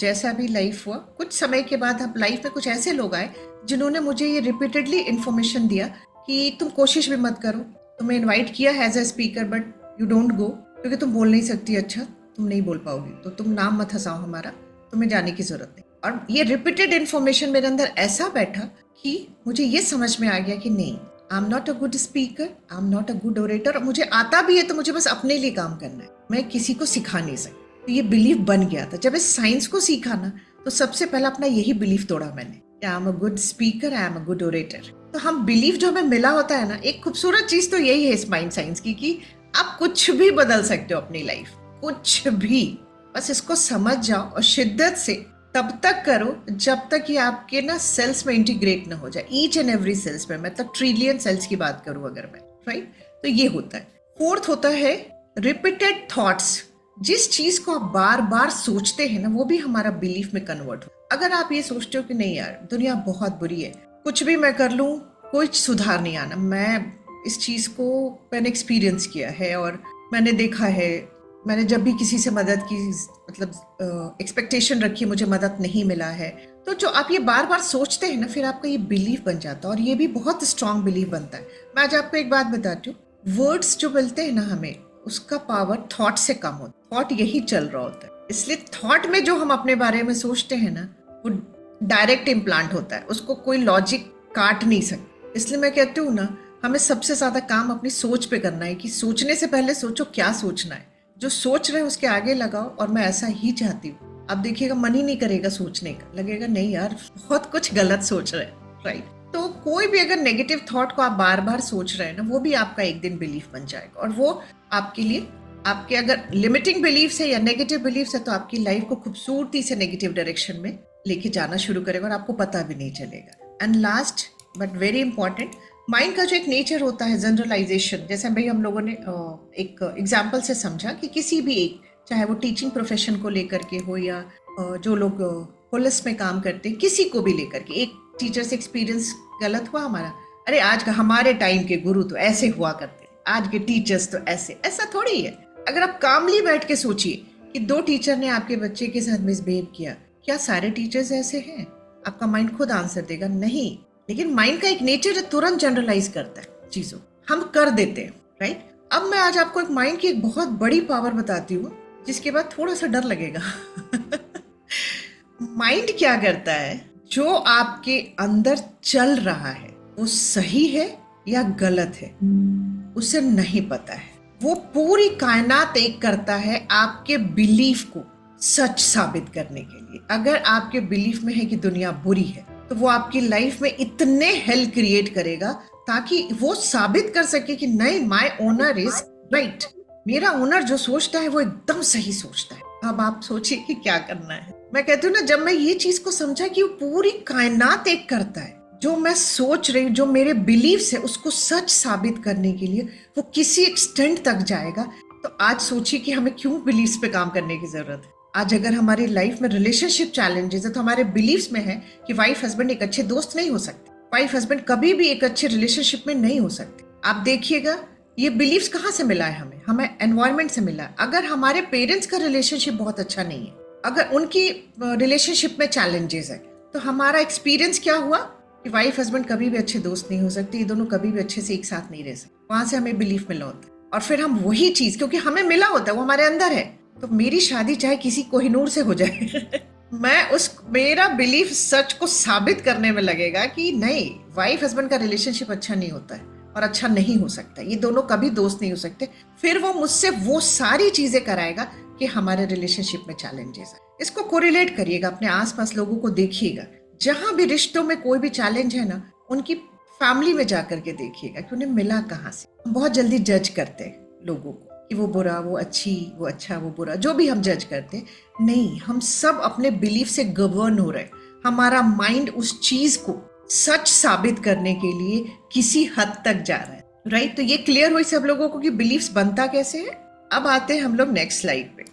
जैसा भी लाइफ हुआ, कुछ समय के बाद अब लाइफ में कुछ ऐसे लोग आए जिन्होंने मुझे ये रिपीटेडली इन्फॉर्मेशन दिया कि तुम कोशिश भी मत करो, तुम्हें इनवाइट किया as a speaker but you don't go, क्योंकि तुम बोल नहीं सकती, अच्छा तुम नहीं बोल पाओगी, तो तुम नाम मत हंसाओ हमारा, तुम्हें जाने की जरूरत नहीं। और ये रिपीटेड इन्फॉर्मेशन मेरे अंदर ऐसा बैठा कि मुझे ये समझ में आ गया कि नहीं, आई am not a good speaker, I am not a good orator. मुझे आता भी है तो मुझे बस अपने लिए काम करना है, मैं किसी को सिखा नहीं सकती। तो ये बिलीफ बन गया था। जब इस साइंस को सीखा ना, तो सबसे पहला अपना यही बिलीफ तोड़ा मैंने, I am a good speaker, I am a good orator. तो हम बिलीफ जो हमें मिला होता है ना, एक खूबसूरत चीज तो यही है इस माइंड साइंस की कि आप कुछ भी बदल सकते हो अपनी लाइफ, कुछ भी। बस इसको समझ जाओ और शिद्दत से तब तक करो जब तक ये आपके ना सेल्स में इंटीग्रेट ना हो जाए, ईच एंड एवरी सेल्स में, मतलब ट्रिलियन सेल्स की बात करूं अगर मैं, राइट। तो ये होता है। फोर्थ होता है रिपीटेड थॉट्स। जिस चीज को आप बार बार सोचते हैं ना, वो भी हमारा बिलीफ में कन्वर्ट हो। अगर आप ये सोचते हो कि नहीं यार दुनिया बहुत बुरी है, कुछ भी मैं कर लूं कोई सुधार नहीं आना, मैं इस चीज को मैंने एक्सपीरियंस किया है और मैंने देखा है, मैंने जब भी किसी से मदद की, मतलब एक्सपेक्टेशन रखी, मुझे मदद नहीं मिला है। तो जो आप ये बार बार सोचते हैं ना, फिर आपका ये बिलीफ बन जाता है और ये भी बहुत स्ट्रांग बिलीफ बनता है। मैं आज आपको एक बात बताती हूँ, वर्ड्स जो मिलते हैं ना हमें, उसका पावर थॉट से कम होता है। थॉट यही चल रहा होता है, इसलिए थॉट में जो हम अपने बारे में सोचते हैं ना, वो डायरेक्ट इम्प्लांट होता है, उसको कोई लॉजिक काट नहीं सकता। इसलिए मैं कहती हूँ ना, हमें सबसे ज्यादा काम अपनी सोच पे करना है कि सोचने से पहले सोचो क्या सोचना है, जो सोच रहे हैं उसके आगे लगाओ और मैं ऐसा ही चाहती हूँ। अब देखिएगा मन ही नहीं करेगा सोचने का, लगेगा नहीं यार बहुत कुछ गलत सोच रहे हैं, राइट। तो कोई भी अगर नेगेटिव थॉट को आप बार बार सोच रहे हैं ना, वो भी आपका एक दिन बिलीफ बन जाएगा और वो आपके लिए, आपके अगर लिमिटिंग बिलीफ्स है या नेगेटिव बिलीफ्स है, तो आपकी लाइफ को खूबसूरती से नेगेटिव डायरेक्शन में लेके जाना शुरू करेगा और आपको पता भी नहीं चलेगा। And last but very important, mind का जो एक नेचर होता है जनरलाइजेशन, जैसे भाई हम लोगों ने एक एग्जाम्पल से समझा कि किसी भी एक, चाहे वो टीचिंग प्रोफेशन को लेकर के हो या जो लोग पुलिस में काम करते हैं, किसी को भी लेकर के, एक टीचर से एक्सपीरियंस गलत हुआ हमारा, अरे आज का हमारे टाइम के गुरु तो ऐसे हुआ करते, आज के टीचर्स तो ऐसे, ऐसा थोड़ी है। अगर आप कामली बैठ के सोचिए कि दो टीचर ने आपके बच्चे के साथ मिसबिहेव किया, क्या सारे टीचर्स ऐसे हैं? आपका माइंड खुद आंसर देगा नहीं। लेकिन माइंड का एक नेचर है, तुरंत जनरलाइज करता है चीजों, हम कर देते हैं, राइट। अब मैं आज आपको एक माइंड की एक बहुत बड़ी पावर बताती हूँ, जिसके बाद थोड़ा सा डर लगेगा। माइंड क्या करता है, जो आपके अंदर चल रहा है वो सही है या गलत है, उसे नहीं पता है। वो पूरी कायनात एक करता है आपके बिलीफ को सच साबित करने के लिए। अगर आपके बिलीफ में है कि दुनिया बुरी है, तो वो आपकी लाइफ में इतने हेल क्रिएट करेगा ताकि वो साबित कर सके कि नहीं, माय ओनर इज राइट, मेरा ओनर जो सोचता है वो एकदम सही सोचता है। अब आप सोचिए कि क्या करना है। मैं कहती हूँ ना, जब मैं ये चीज को समझा कि वो पूरी कायनात एक करता है, जो मैं सोच रही हूँ, जो मेरे बिलीव्स है, उसको सच साबित करने के लिए वो किसी एक्सटेंट तक जाएगा। तो आज सोचिए कि हमें क्यों बिलीव्स पे काम करने की जरूरत है। आज अगर हमारी लाइफ में रिलेशनशिप चैलेंजेस है, तो हमारे बिलीव्स में है कि वाइफ हस्बैंड एक अच्छे दोस्त नहीं हो सकते, वाइफ हस्बैंड कभी भी एक अच्छे रिलेशनशिप में नहीं हो सकते। आप देखिएगा ये बिलीव्स कहाँ से मिला है हमें, हमें एनवायरमेंट से मिला है। अगर हमारे पेरेंट्स का रिलेशनशिप बहुत अच्छा नहीं है, अगर उनकी रिलेशनशिप में चैलेंजेस है, तो हमारा एक्सपीरियंस क्या हुआ कि वाइफ हस्बैंड कभी भी अच्छे दोस्त नहीं हो सकते, ये दोनों कभी भी अच्छे से एक साथ नहीं रह सकते। वहां से हमें बिलीफ मिला होता है और फिर हम वही चीज, क्योंकि हमें मिला होता है, वो हमारे अंदर है, तो मेरी शादी चाहे किसी कोहिनूर से हो जाए मेरा बिलीफ सच को साबित करने में लगेगा कि नहीं, वाइफ हस्बैंड का रिलेशनशिप अच्छा नहीं होता है और अच्छा नहीं हो सकता, ये दोनों कभी दोस्त नहीं हो सकते। फिर वो मुझसे वो सारी चीजें कराएगा कि हमारे रिलेशनशिप में चैलेंजेस है। इसको कोरिलेट करिएगा, अपने आसपास लोगों को देखिएगा, जहां भी रिश्तों में कोई भी चैलेंज है ना, उनकी फैमिली में जाकर के देखिएगा कि उन्हें मिला कहाँ से। हम बहुत जल्दी जज करते हैं लोगों को कि वो बुरा, वो अच्छी, वो अच्छा, वो बुरा, जो भी हम जज करते हैं, नहीं, हम सब अपने बिलीफ से गवर्न हो रहे हैं। हमारा माइंड उस चीज को सच साबित करने के लिए किसी हद तक जा रहा है, राइट। तो ये क्लियर हुई सब लोगों को कि बिलीफ्स बनता कैसे है। अब आते हैं हम लोग नेक्स्ट स्लाइड पे।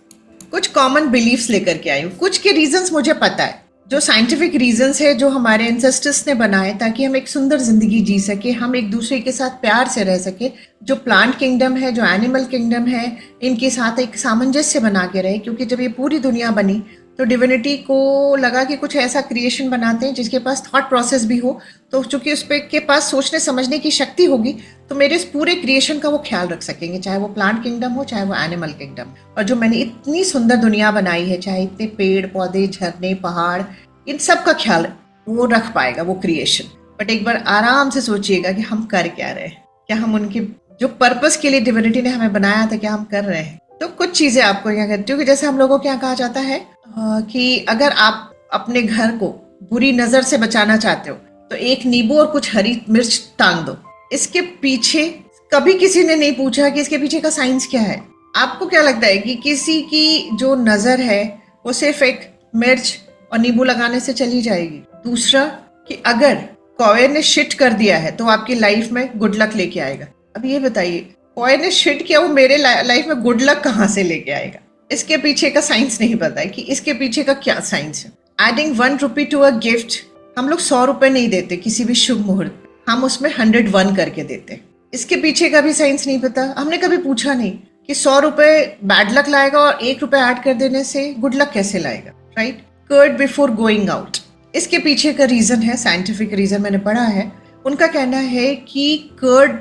कुछ कॉमन बिलीफ्स लेकर के आई हूँ, कुछ के रीजंस मुझे पता है, जो साइंटिफिक रीजंस है, जो हमारे एंसेस्टर्स ने बनाए ताकि हम एक सुंदर जिंदगी जी सके, हम एक दूसरे के साथ प्यार से रह सके, जो प्लांट किंगडम है, जो एनिमल किंगडम है, इनके साथ एक सामंजस्य बना के रहे। क्योंकि जब ये पूरी दुनिया बनी तो डिविनिटी को लगा कि कुछ ऐसा क्रिएशन बनाते हैं जिसके पास थॉट प्रोसेस भी हो, तो चूंकि उस पे के पास सोचने समझने की शक्ति होगी, तो मेरे इस पूरे क्रिएशन का वो ख्याल रख सकेंगे, चाहे वो प्लांट किंगडम हो, चाहे वो एनिमल किंगडम। और जो मैंने इतनी सुंदर दुनिया बनाई है, चाहे इतने पेड़ पौधे, झरने, पहाड़, इन सब का ख्याल वो रख पाएगा वो क्रिएशन। बट एक बार आराम से सोचिएगा कि हम कर क्या रहे हैं, क्या हम उनके जो पर्पस के लिए डिविनिटी ने हमें बनाया था, क्या हम कर रहे हैं। तो कुछ चीजें आपको यहाँ करती हूँ कि जैसे हम लोगों को यहाँ कहा जाता है कि अगर आप अपने घर को बुरी नजर से बचाना चाहते हो तो एक नींबू और कुछ हरी मिर्च टांग दो। इसके पीछे कभी किसी ने नहीं पूछा कि इसके पीछे का साइंस क्या है, आपको क्या लगता है कि किसी की जो नजर है वो सिर्फ एक मिर्च और नींबू लगाने से चली जाएगी? दूसरा कि अगर कौवे ने शिट कर दिया है तो आपकी लाइफ में गुड लक लेके आएगा। अब ये बताइए, कौवे ने शिट किया, वो मेरे लाइफ में गुड लक कहाँ से लेके आएगा? इसके पीछे का साइंस नहीं पता है कि इसके पीछे का क्या साइंस है। Adding 1 rupee to a gift, हम लोग 100 रुपए नहीं देते किसी भी शुभ मुहूर्त पे, हम उसमें 101 करके देते। इसके पीछे का भी साइंस नहीं पता। हमने कभी पूछा नहीं कि 100 रुपए बैड लक लाएगा और 1 रुपए ऐड कर देने से गुड लक कैसे लाएगा, right? Curd before going out, इसके पीछे का रीजन है, साइंटिफिक रीजन मैंने पढ़ा है। उनका कहना है कि कर्ड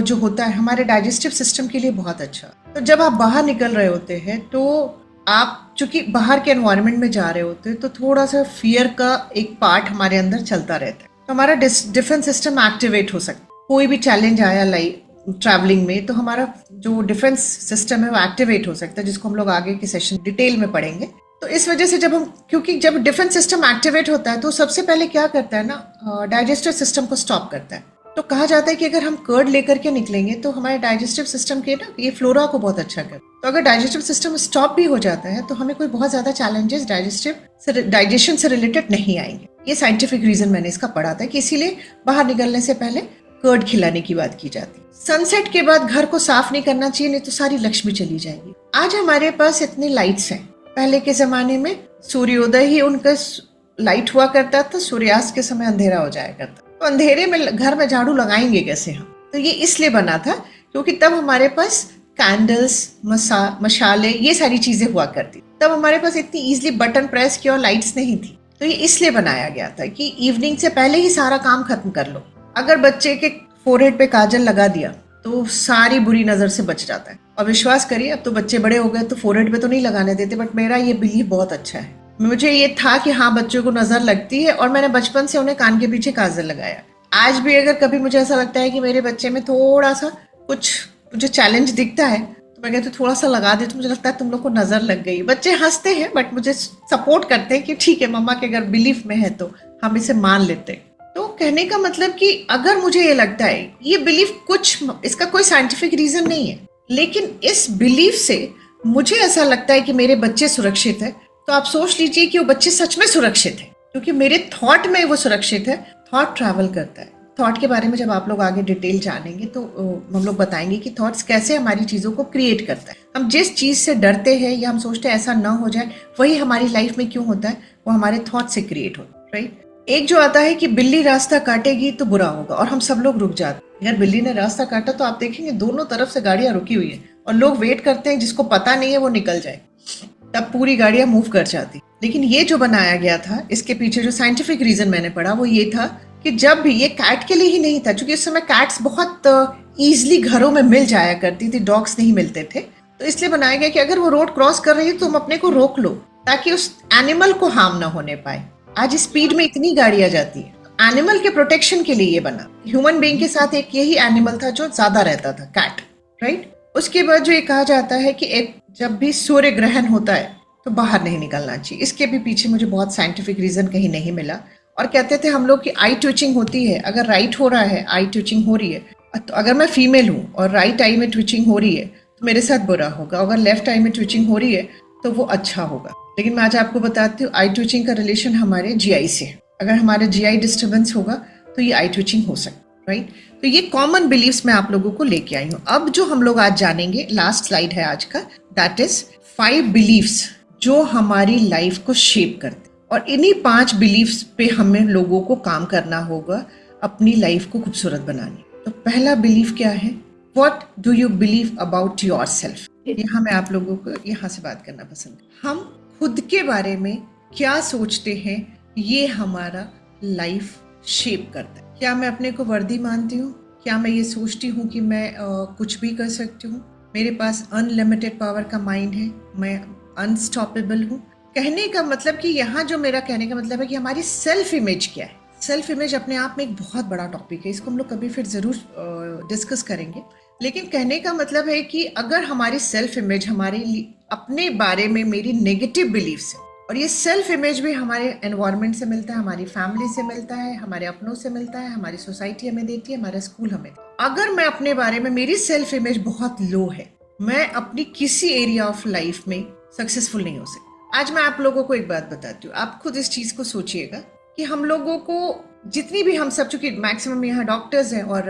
जो होता है हमारे डाइजेस्टिव सिस्टम के लिए बहुत अच्छा। तो जब आप बाहर निकल रहे होते हैं तो आप चूंकि बाहर के एनवायरनमेंट में जा रहे होते हैं तो थोड़ा सा फियर का एक पार्ट हमारे अंदर चलता रहता है, तो हमारा डिफेंस सिस्टम एक्टिवेट हो सकता है। कोई भी चैलेंज आया लाइक ट्रैवलिंग में तो हमारा जो डिफेंस सिस्टम है वो एक्टिवेट हो सकता है, जिसको हम लोग आगे के सेशन डिटेल में पढ़ेंगे। तो इस वजह से क्योंकि जब डिफेंस सिस्टम एक्टिवेट होता है तो सबसे पहले क्या करता है ना, डाइजेस्टिव सिस्टम को स्टॉप करता है। तो कहा जाता है कि अगर हम कर्ड लेकर के निकलेंगे तो हमारे डाइजेस्टिव सिस्टम के ना ये फ्लोरा को बहुत अच्छा कर, तो अगर डाइजेस्टिव सिस्टम स्टॉप भी हो जाता है तो हमें कोई बहुत ज्यादा चैलेंजेस डाइजेशन से रिलेटेड नहीं आएंगे। ये साइंटिफिक रीजन मैंने इसका पढ़ा था कि इसीलिए बाहर निकलने से पहले कर्ड खिलाने की बात की जाती। सनसेट के बाद घर को साफ नहीं करना चाहिए, नहीं तो सारी लक्ष्मी चली जाएगी। आज हमारे पास इतनी लाइट्स हैं, पहले के जमाने में सूर्योदय ही उनका लाइट हुआ करता था, सूर्यास्त के समय अंधेरा हो जाया करता। तो अंधेरे में घर में झाड़ू लगाएंगे कैसे हम? तो ये इसलिए बना था क्योंकि तब हमारे पास कैंडल्स, मशाले, ये सारी चीजें हुआ करती। तब हमारे पास इतनी इजीली बटन प्रेस की और लाइट्स नहीं थी। तो ये इसलिए बनाया गया था कि इवनिंग से पहले ही सारा काम खत्म कर लो। अगर बच्चे के फोरहेड पे काजल लगा दिया तो सारी बुरी नजर से बच जाता है। और विश्वास करिए अब तो बच्चे बड़े हो गए तो फोरहेड पे तो नहीं लगाने देते, बट मेरा ये बिलीव बहुत अच्छा है। मुझे ये था कि हाँ बच्चों को नजर लगती है और मैंने बचपन से उन्हें कान के पीछे काजल लगाया। आज भी अगर कभी मुझे ऐसा लगता है कि मेरे बच्चे में थोड़ा सा कुछ मुझे चैलेंज दिखता है तो मैं कहती हूँ थोड़ा सा लगा दे, तो मुझे लगता है तुम लोग को नजर लग गई। बच्चे हंसते हैं बट मुझे सपोर्ट करते हैं कि ठीक है मम्मा के अगर बिलीफ में है तो हम इसे मान लेते हैं। तो कहने का मतलब कि अगर मुझे ये लगता है ये बिलीफ कुछ, इसका कोई साइंटिफिक रीजन नहीं है, लेकिन इस बिलीफ से मुझे ऐसा लगता है कि मेरे बच्चे सुरक्षित है, तो आप सोच लीजिए कि वो बच्चे सच में सुरक्षित है क्योंकि मेरे थॉट में वो सुरक्षित है। थॉट ट्रैवल करता है। थॉट के बारे में जब आप लोग आगे डिटेल जानेंगे तो हम लोग बताएंगे कि थॉट्स कैसे हमारी चीजों को क्रिएट करता है। हम जिस चीज से डरते हैं या हम सोचते हैं ऐसा ना हो जाए, वही हमारी लाइफ में क्यों होता है, वो हमारे थॉट से क्रिएट होता है, राइट? एक जो आता है कि बिल्ली रास्ता काटेगी तो बुरा होगा और हम सब लोग रुक जाते हैं। अगर बिल्ली ने रास्ता काटा तो आप देखेंगे दोनों तरफ से गाड़ियां रुकी हुई है और लोग वेट करते हैं, जिसको पता नहीं है वो निकल जाए, तब पूरी गाड़ियां मूव कर जाती। लेकिन ये जो बनाया गया था, इसके पीछे जो साइंटिफिक रीजन मैंने पढ़ा वो ये था कि जब भी, ये कैट के लिए ही नहीं था क्योंकि उस समय कैट्स बहुत ईजिली घरों में मिल जाया करती थी, डॉग्स नहीं मिलते थे, तो इसलिए बनाया गया कि अगर वो रोड क्रॉस कर रही है तो हम अपने को रोक लो ताकि उस एनिमल को हार्म ना होने पाए। आज स्पीड में इतनी गाड़ियां जाती है, एनिमल के प्रोटेक्शन के लिए ये बना। ह्यूमन बीइंग के साथ एक यही एनिमल था जो ज्यादा रहता था, कैट, राइट? उसके बाद जो ये कहा जाता है कि एक जब भी सूर्य ग्रहण होता है तो बाहर नहीं निकलना चाहिए। इसके भी पीछे मुझे बहुत साइंटिफिक रीजन कहीं नहीं मिला। और कहते थे हम लोग कि आई ट्विचिंग होती है, अगर राइट हो रहा है, आई ट्विचिंग हो रही है, तो अगर मैं फीमेल हूँ और राइट आई में ट्विचिंग हो रही है तो मेरे साथ बुरा होगा, अगर लेफ्ट आई में ट्विचिंग हो रही है तो वो अच्छा होगा। लेकिन मैं आज आपको बताती हूँ आई ट्विचिंग का रिलेशन हमारे जीआई से, अगर हमारे जीआई डिस्टर्बेंस होगा तो ये आई ट्विचिंग हो सकता है, राइट? तो ये कॉमन बिलीव्स मैं आप लोगों को लेके आई हूँ। अब जो हम लोग आज जानेंगे, लास्ट स्लाइड है आज का, दैट इज 5 बिलीव्स जो हमारी लाइफ को शेप करते, और इन्हीं 5 बिलीव्स पे हमें लोगों को काम करना होगा अपनी लाइफ को खूबसूरत बनाने। तो पहला बिलीव क्या है? What do you believe about your self? यहाँ मैं आप लोगों को यहाँ से बात करना पसंद। हम खुद के बारे में क्या सोचते हैं ये हमारा लाइफ शेप करता है। क्या मैं अपने को वर्दी मानती हूँ? क्या मैं ये सोचती हूँ कि मैं कुछ भी कर सकती हूँ, मेरे पास अनलिमिटेड पावर का माइंड है, मैं अनस्टॉपेबल हूँ? कहने का मतलब कि यहाँ जो मेरा कहने का मतलब है कि हमारी सेल्फ इमेज क्या है। सेल्फ इमेज अपने आप में एक बहुत बड़ा टॉपिक है, इसको हम लोग कभी फिर जरूर डिस्कस करेंगे। लेकिन कहने का मतलब है कि अगर हमारी सेल्फ इमेज हमारे अपने बारे में मेरी नेगेटिव बिलीव्स है, और ये सेल्फ इमेज भी हमारे एनवायरनमेंट से मिलता है, हमारी फैमिली से मिलता है, हमारे अपनों से मिलता है, हमारी सोसाइटी हमें देती है, हमारा स्कूल हमें। अगर मैं अपने बारे में, मेरी सेल्फ इमेज बहुत लो है, मैं अपनी किसी एरिया ऑफ लाइफ में सक्सेसफुल नहीं हो सकती। आज मैं आप लोगों को एक बात बताती हूँ, आप खुद इस चीज को सोचिएगा कि हम लोगों को जितनी भी, हम सब चूंकि मैक्सिमम यहाँ डॉक्टर्स हैं और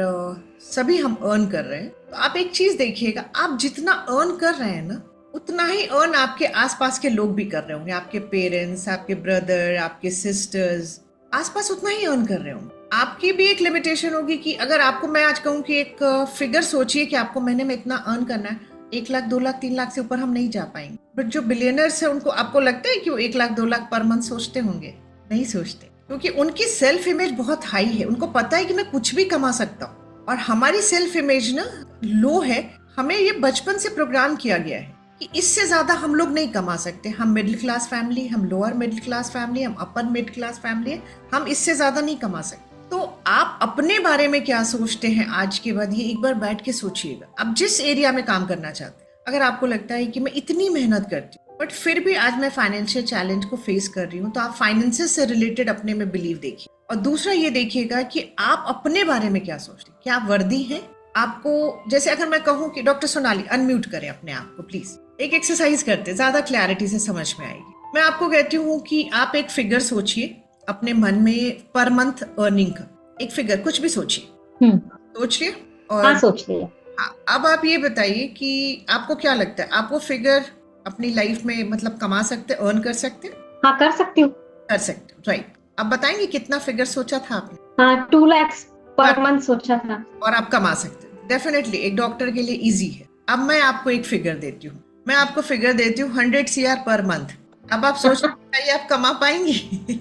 सभी हम अर्न कर रहे हैं, तो आप एक चीज देखिएगा, आप जितना अर्न कर रहे हैं ना, उतना ही अर्न आपके आसपास के लोग भी कर रहे होंगे। आपके पेरेंट्स, आपके ब्रदर, आपके सिस्टर्स आसपास उतना ही अर्न कर रहे होंगे। आपकी भी एक लिमिटेशन होगी कि अगर आपको मैं आज कहूँ कि एक फिगर सोचिए कि आपको महीने में इतना अर्न करना है, 1 लाख 2 लाख 3 लाख से ऊपर हम नहीं जा पाएंगे। बट जो बिलियनर्स है उनको, आपको लगता है कि वो 1 लाख 2 लाख पर मंथ सोचते होंगे? नहीं सोचते, क्योंकि उनकी सेल्फ इमेज बहुत हाई है। उनको पता है कि मैं कुछ भी कमा सकता हूँ। और हमारी सेल्फ इमेज ना लो है। हमें ये बचपन से प्रोग्राम किया गया है कि इससे ज्यादा हम लोग नहीं कमा सकते। हम मिडिल क्लास फैमिली, हम लोअर मिडिल क्लास फैमिली, हम अपर मिडिल क्लास फैमिली है, हम इससे ज्यादा नहीं कमा सकते। तो आप अपने बारे में क्या सोचते हैं आज के बाद, ये एक बार बैठ के सोचिएगा। आप जिस एरिया में काम करना चाहते हैं, अगर आपको लगता है कि मैं इतनी मेहनत करती हूँ बट फिर भी आज मैं फाइनेंशियल चैलेंज को फेस कर रही हूँ, तो आप फाइनेंसेस से रिलेटेड अपने में बिलीव देखिए। और दूसरा ये देखिएगा कि आप अपने बारे में क्या सोचते हैं। क्या आप वर्दी हैं? आपको, जैसे अगर मैं कहूँ कि डॉक्टर सोनाली अनम्यूट करें अपने आप को प्लीज, एक एक्सरसाइज करते, ज्यादा क्लैरिटी से समझ में आएगी। मैं आपको कहती हूँ कि आप एक फिगर सोचिए अपने मन में, पर मंथ अर्निंग का एक फिगर, कुछ भी सोचिए। सोच लिया? और हाँ, सोच लिया। हाँ, अब आप ये बताइए कि आपको क्या लगता है, आप वो फिगर अपनी लाइफ में मतलब कमा सकते, अर्न कर सकते? हाँ, कर सकती हूँ। कर सकते, राइट। अब बताएंगे कितना फिगर सोचा था आपने? हाँ, 2 लाख पर मंथ सोचा था। और आप कमा सकते हैं। डेफिनेटली एक डॉक्टर के लिए इजी है। अब मैं आपको एक फिगर देती हूँ, मैं आपको फिगर देती हूँ 100 CR पर मंथ। अब आप सोच बताइए आप कमा पाएंगे?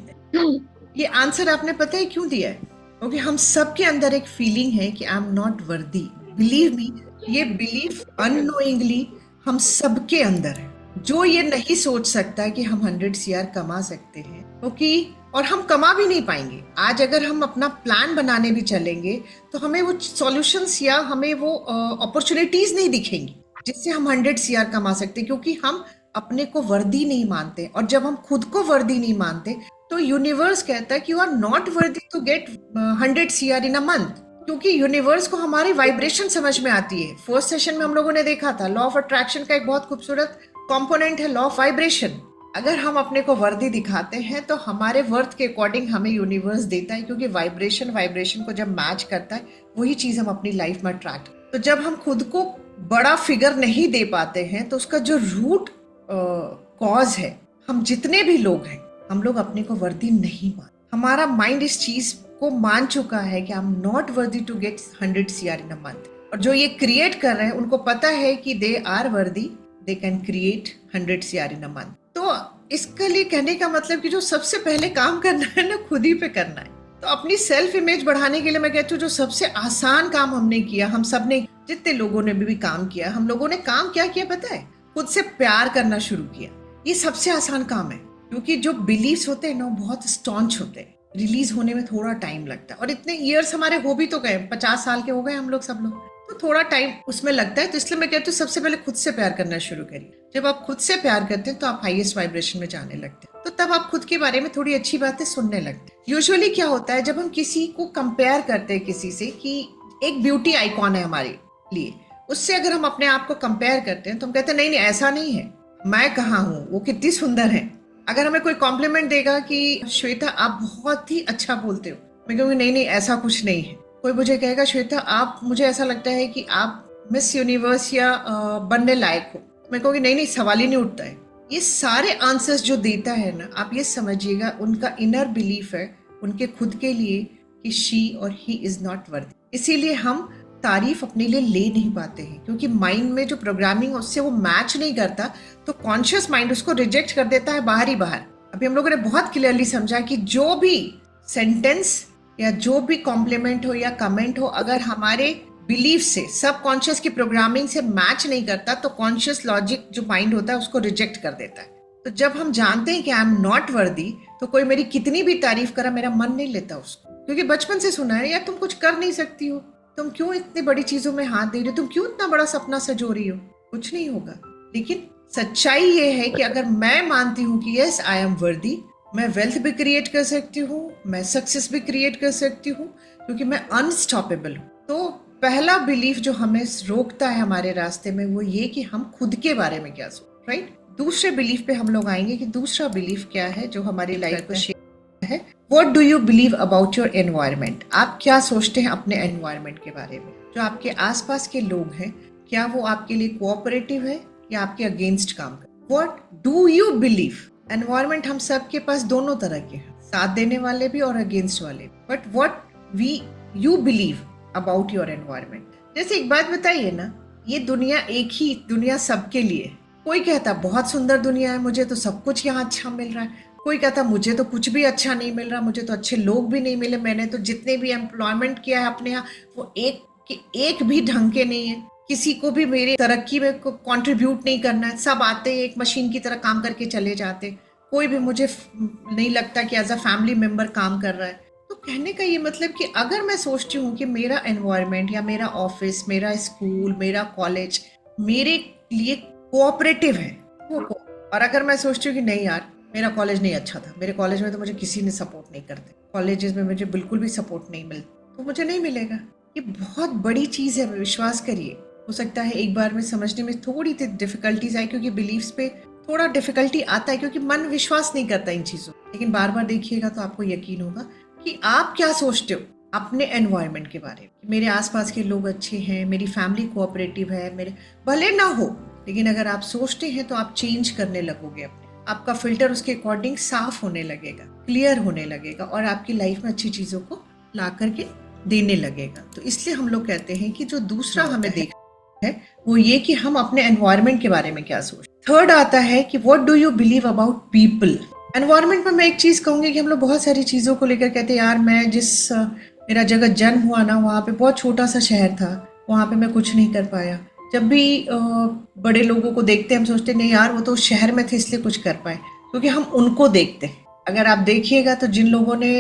ये आंसर आपने पता है क्यों दिया है? क्योंकि हम सबके अंदर एक फीलिंग है कि आई एम नॉट वर्दी। बिलीव मी, ये बिलीफ अननोइंगली हम सबके अंदर है। जो ये नहीं सोच सकता कि हम 100 CR कमा सकते हैं, क्योंकि और हम कमा भी नहीं पाएंगे। आज अगर हम अपना प्लान बनाने भी चलेंगे तो हमें वो सॉल्यूशंस या हमें वो अपॉर्चुनिटीज नहीं दिखेंगी जिससे हम 100 CR कमा सकते, क्योंकि हम अपने को वर्दी नहीं मानते। और जब हम खुद को वर्दी नहीं मानते तो यूनिवर्स कहता है कि you are not worthy to get 100 CR in a month, क्योंकि यूनिवर्स को हमारी वाइब्रेशन समझ में आती है। फर्स्ट सेशन में हम लोगों ने देखा था लॉ ऑफ अट्रैक्शन का एक बहुत खूबसूरत कंपोनेंट है लॉ ऑफ वाइब्रेशन। अगर हम अपने को वर्दी दिखाते हैं तो हमारे वर्थ के अकॉर्डिंग हमें यूनिवर्स देता है, क्योंकि वाइब्रेशन को जब मैच करता है वही चीज हम अपनी लाइफ में अट्रैक्ट। तो जब हम खुद को बड़ा फिगर नहीं दे पाते हैं तो उसका जो रूट कॉज है, हम जितने भी लोग हैं, हम लोग अपने को वर्दी नहीं मान। हमारा माइंड इस चीज को मान चुका है कि I am not worthy to get 100 CR in a month. और जो ये क्रिएट कर रहे हैं उनको पता है कि they are worthy, they can create 100 CR in a month. तो इसके लिए कहने का मतलब कि जो सबसे पहले काम करना है ना, खुद ही पे करना है। तो अपनी सेल्फ इमेज बढ़ाने के लिए मैं कहती हूँ जो सबसे आसान काम हमने किया, हम सब ने, जितने लोगों ने भी काम किया, हम लोगों ने काम क्या किया पता है? खुद से प्यार करना शुरू किया। ये सबसे आसान काम है, क्योंकि जो बिलीव्स होते हैं ना बहुत स्टॉन्च होते हैं, रिलीज होने में थोड़ा टाइम लगता है। और इतने ईयर्स हमारे हो भी तो गए, 50 साल के हो गए हम लोग, सब लोग, तो थोड़ा टाइम उसमें लगता है। तो इसलिए मैं कहती हूँ सबसे पहले खुद से प्यार करना शुरू करिए। जब आप खुद से प्यार करते हैं तो आप हाईएस्ट वाइब्रेशन में जाने लगते हैं, तो तब आप खुद के बारे में थोड़ी अच्छी बातें सुनने लगते हैं। यूजुअली क्या होता है जब हम किसी को कंपेयर करते हैं किसी से, कि एक ब्यूटी आइकॉन है हमारे लिए, उससे अगर हम अपने आप को कंपेयर करते हैं तो हम कहते हैं नहीं नहीं ऐसा नहीं है, मैं कहाँ हूँ, वो कितनी सुंदर है। अगर हमें कोई कॉम्प्लीमेंट देगा कि श्वेता आप बहुत ही अच्छा बोलते हो, मैं कहूँगी नहीं नहीं ऐसा कुछ नहीं है। कोई मुझे कहेगा श्वेता आप, मुझे ऐसा लगता है कि आप मिस यूनिवर्स या बनने लायक हो, मैं कहूँगी नहीं नहीं सवाल ही नहीं उठता है। ये सारे आंसर्स जो देता है ना, आप ये समझिएगा उनका इनर बिलीफ है उनके खुद के लिए कि शी और ही इज नॉट वर्दी। इसीलिए हम तारीफ अपने लिए ले नहीं पाते हैं, क्योंकि माइंड में जो प्रोग्रामिंग उससे वो मैच नहीं करता, तो कॉन्शियस माइंड उसको रिजेक्ट कर देता है बाहर ही बाहर। अभी हम लोगों ने बहुत क्लियरली समझा कि जो भी सेंटेंस या जो भी कॉम्प्लीमेंट हो या कमेंट हो, अगर हमारे बिलीफ से, सब कॉन्शियस की प्रोग्रामिंग से मैच नहीं करता, तो कॉन्शियस लॉजिक जो माइंड होता है उसको रिजेक्ट कर देता है। तो जब हम जानते हैं कि आई एम नॉट वर्दी, तो कोई मेरी कितनी भी तारीफ करा मेरा मन नहीं लेता उसको, क्योंकि बचपन से सुना है यार तुम कुछ कर नहीं सकती हो, तुम क्यों इतनी बड़ी चीजों में हाथ दे रही हो, तुम क्यों इतना बड़ा सपना सजो रही हो, कुछ नहीं होगा। लेकिन सच्चाई ये है कि अगर मैं मानती हूँ कि यस आई एम वर्दी, मैं वेल्थ भी क्रिएट कर सकती हूँ, मैं सक्सेस भी क्रिएट कर सकती हूँ, क्योंकि मैं अनस्टॉपेबल हूँ। तो पहला बिलीफ जो हमें रोकता है हमारे रास्ते में वो ये कि हम खुद के बारे में क्या सोच, राइट। दूसरे बिलीफ पे हम लोग आएंगे कि दूसरा बिलीफ क्या है जो हमारी लाइफ को शेप है। What do you believe about your environment, आप क्या सोचते हैं अपने एनवायरमेंट के बारे में। जो आपके आसपास के लोग हैं क्या वो आपके लिए कोऑपरेटिव है या आपके अगेंस्ट काम कर। What do you believe, environment हम सब के पास दोनों तरह के हैं, साथ देने वाले भी और अगेंस्ट वाले भी। But what we you believe about your environment. जैसे एक बात बताइए ना, ये दुनिया एक ही दुनिया सबके लिए। कोई कहता बहुत सुंदर दुनिया है, मुझे तो सब कुछ यहाँ अच्छा मिल रहा है। कोई कहता मुझे तो कुछ भी अच्छा नहीं मिल रहा, मुझे तो अच्छे लोग भी नहीं मिले, मैंने तो जितने भी एम्प्लॉयमेंट किया है अपने यहाँ वो एक भी ढंग के नहीं है, किसी को भी मेरे तरक्की में कंट्रीब्यूट नहीं करना है, सब आते एक मशीन की तरह काम करके चले जाते, कोई भी मुझे नहीं लगता कि एज अ फैमिली मेंबर काम कर रहा है। तो कहने का ये मतलब कि अगर मैं सोचती हूँ कि मेरा एनवायरनमेंट या मेरा ऑफिस, मेरा स्कूल, मेरा कॉलेज मेरे लिए कोऑपरेटिव है और अगर मैं सोचती हूँ कि नहीं यार मेरा कॉलेज नहीं अच्छा था, मेरे कॉलेज में तो मुझे किसी ने सपोर्ट नहीं करते, कॉलेजेस में मुझे बिल्कुल भी सपोर्ट नहीं मिलता, तो मुझे नहीं मिलेगा। ये बहुत बड़ी चीज है, विश्वास करिए। हो सकता है एक बार में समझने में थोड़ी सी डिफिकल्टीज आए क्योंकि बिलीव्स पे थोड़ा डिफिकल्टी आता है क्योंकि मन विश्वास नहीं करता इन चीजों, लेकिन बार बार देखिएगा तो आपको यकीन होगा कि आप क्या सोचते हो अपने एनवायरनमेंट के बारे में। मेरे आसपास के लोग अच्छे हैं, मेरी फैमिली कोऑपरेटिव है, मेरे भले ना हो लेकिन अगर आप सोचते हैं तो आप चेंज करने लगोगे अपने, आपका फिल्टर उसके अकॉर्डिंग साफ होने लगेगा, क्लियर होने लगेगा और आपकी लाइफ में अच्छी चीजों को ला करके देने लगेगा। तो इसलिए हम लोग कहते हैं कि जो दूसरा हमें देख है वो ये कि हम अपने एनवायरनमेंट के बारे में क्या सोचते। थर्ड आता है कि what do you believe about people. Environment में मैं एक चीज कहूंगी कि हम लोग बहुत सारी चीजों को लेकर कहते हैं यार मैं जिस मेरा जगह जन्म हुआ ना वहाँ पे बहुत छोटा सा शहर था, वहाँ पे मैं कुछ नहीं कर पाया। जब भी बड़े लोगों को देखते हैं हम सोचते नहीं यार वो तो शहर में थे इसलिए कुछ कर पाए, क्योंकि हम उनको देखते हैं। अगर आप देखिएगा तो जिन लोगों ने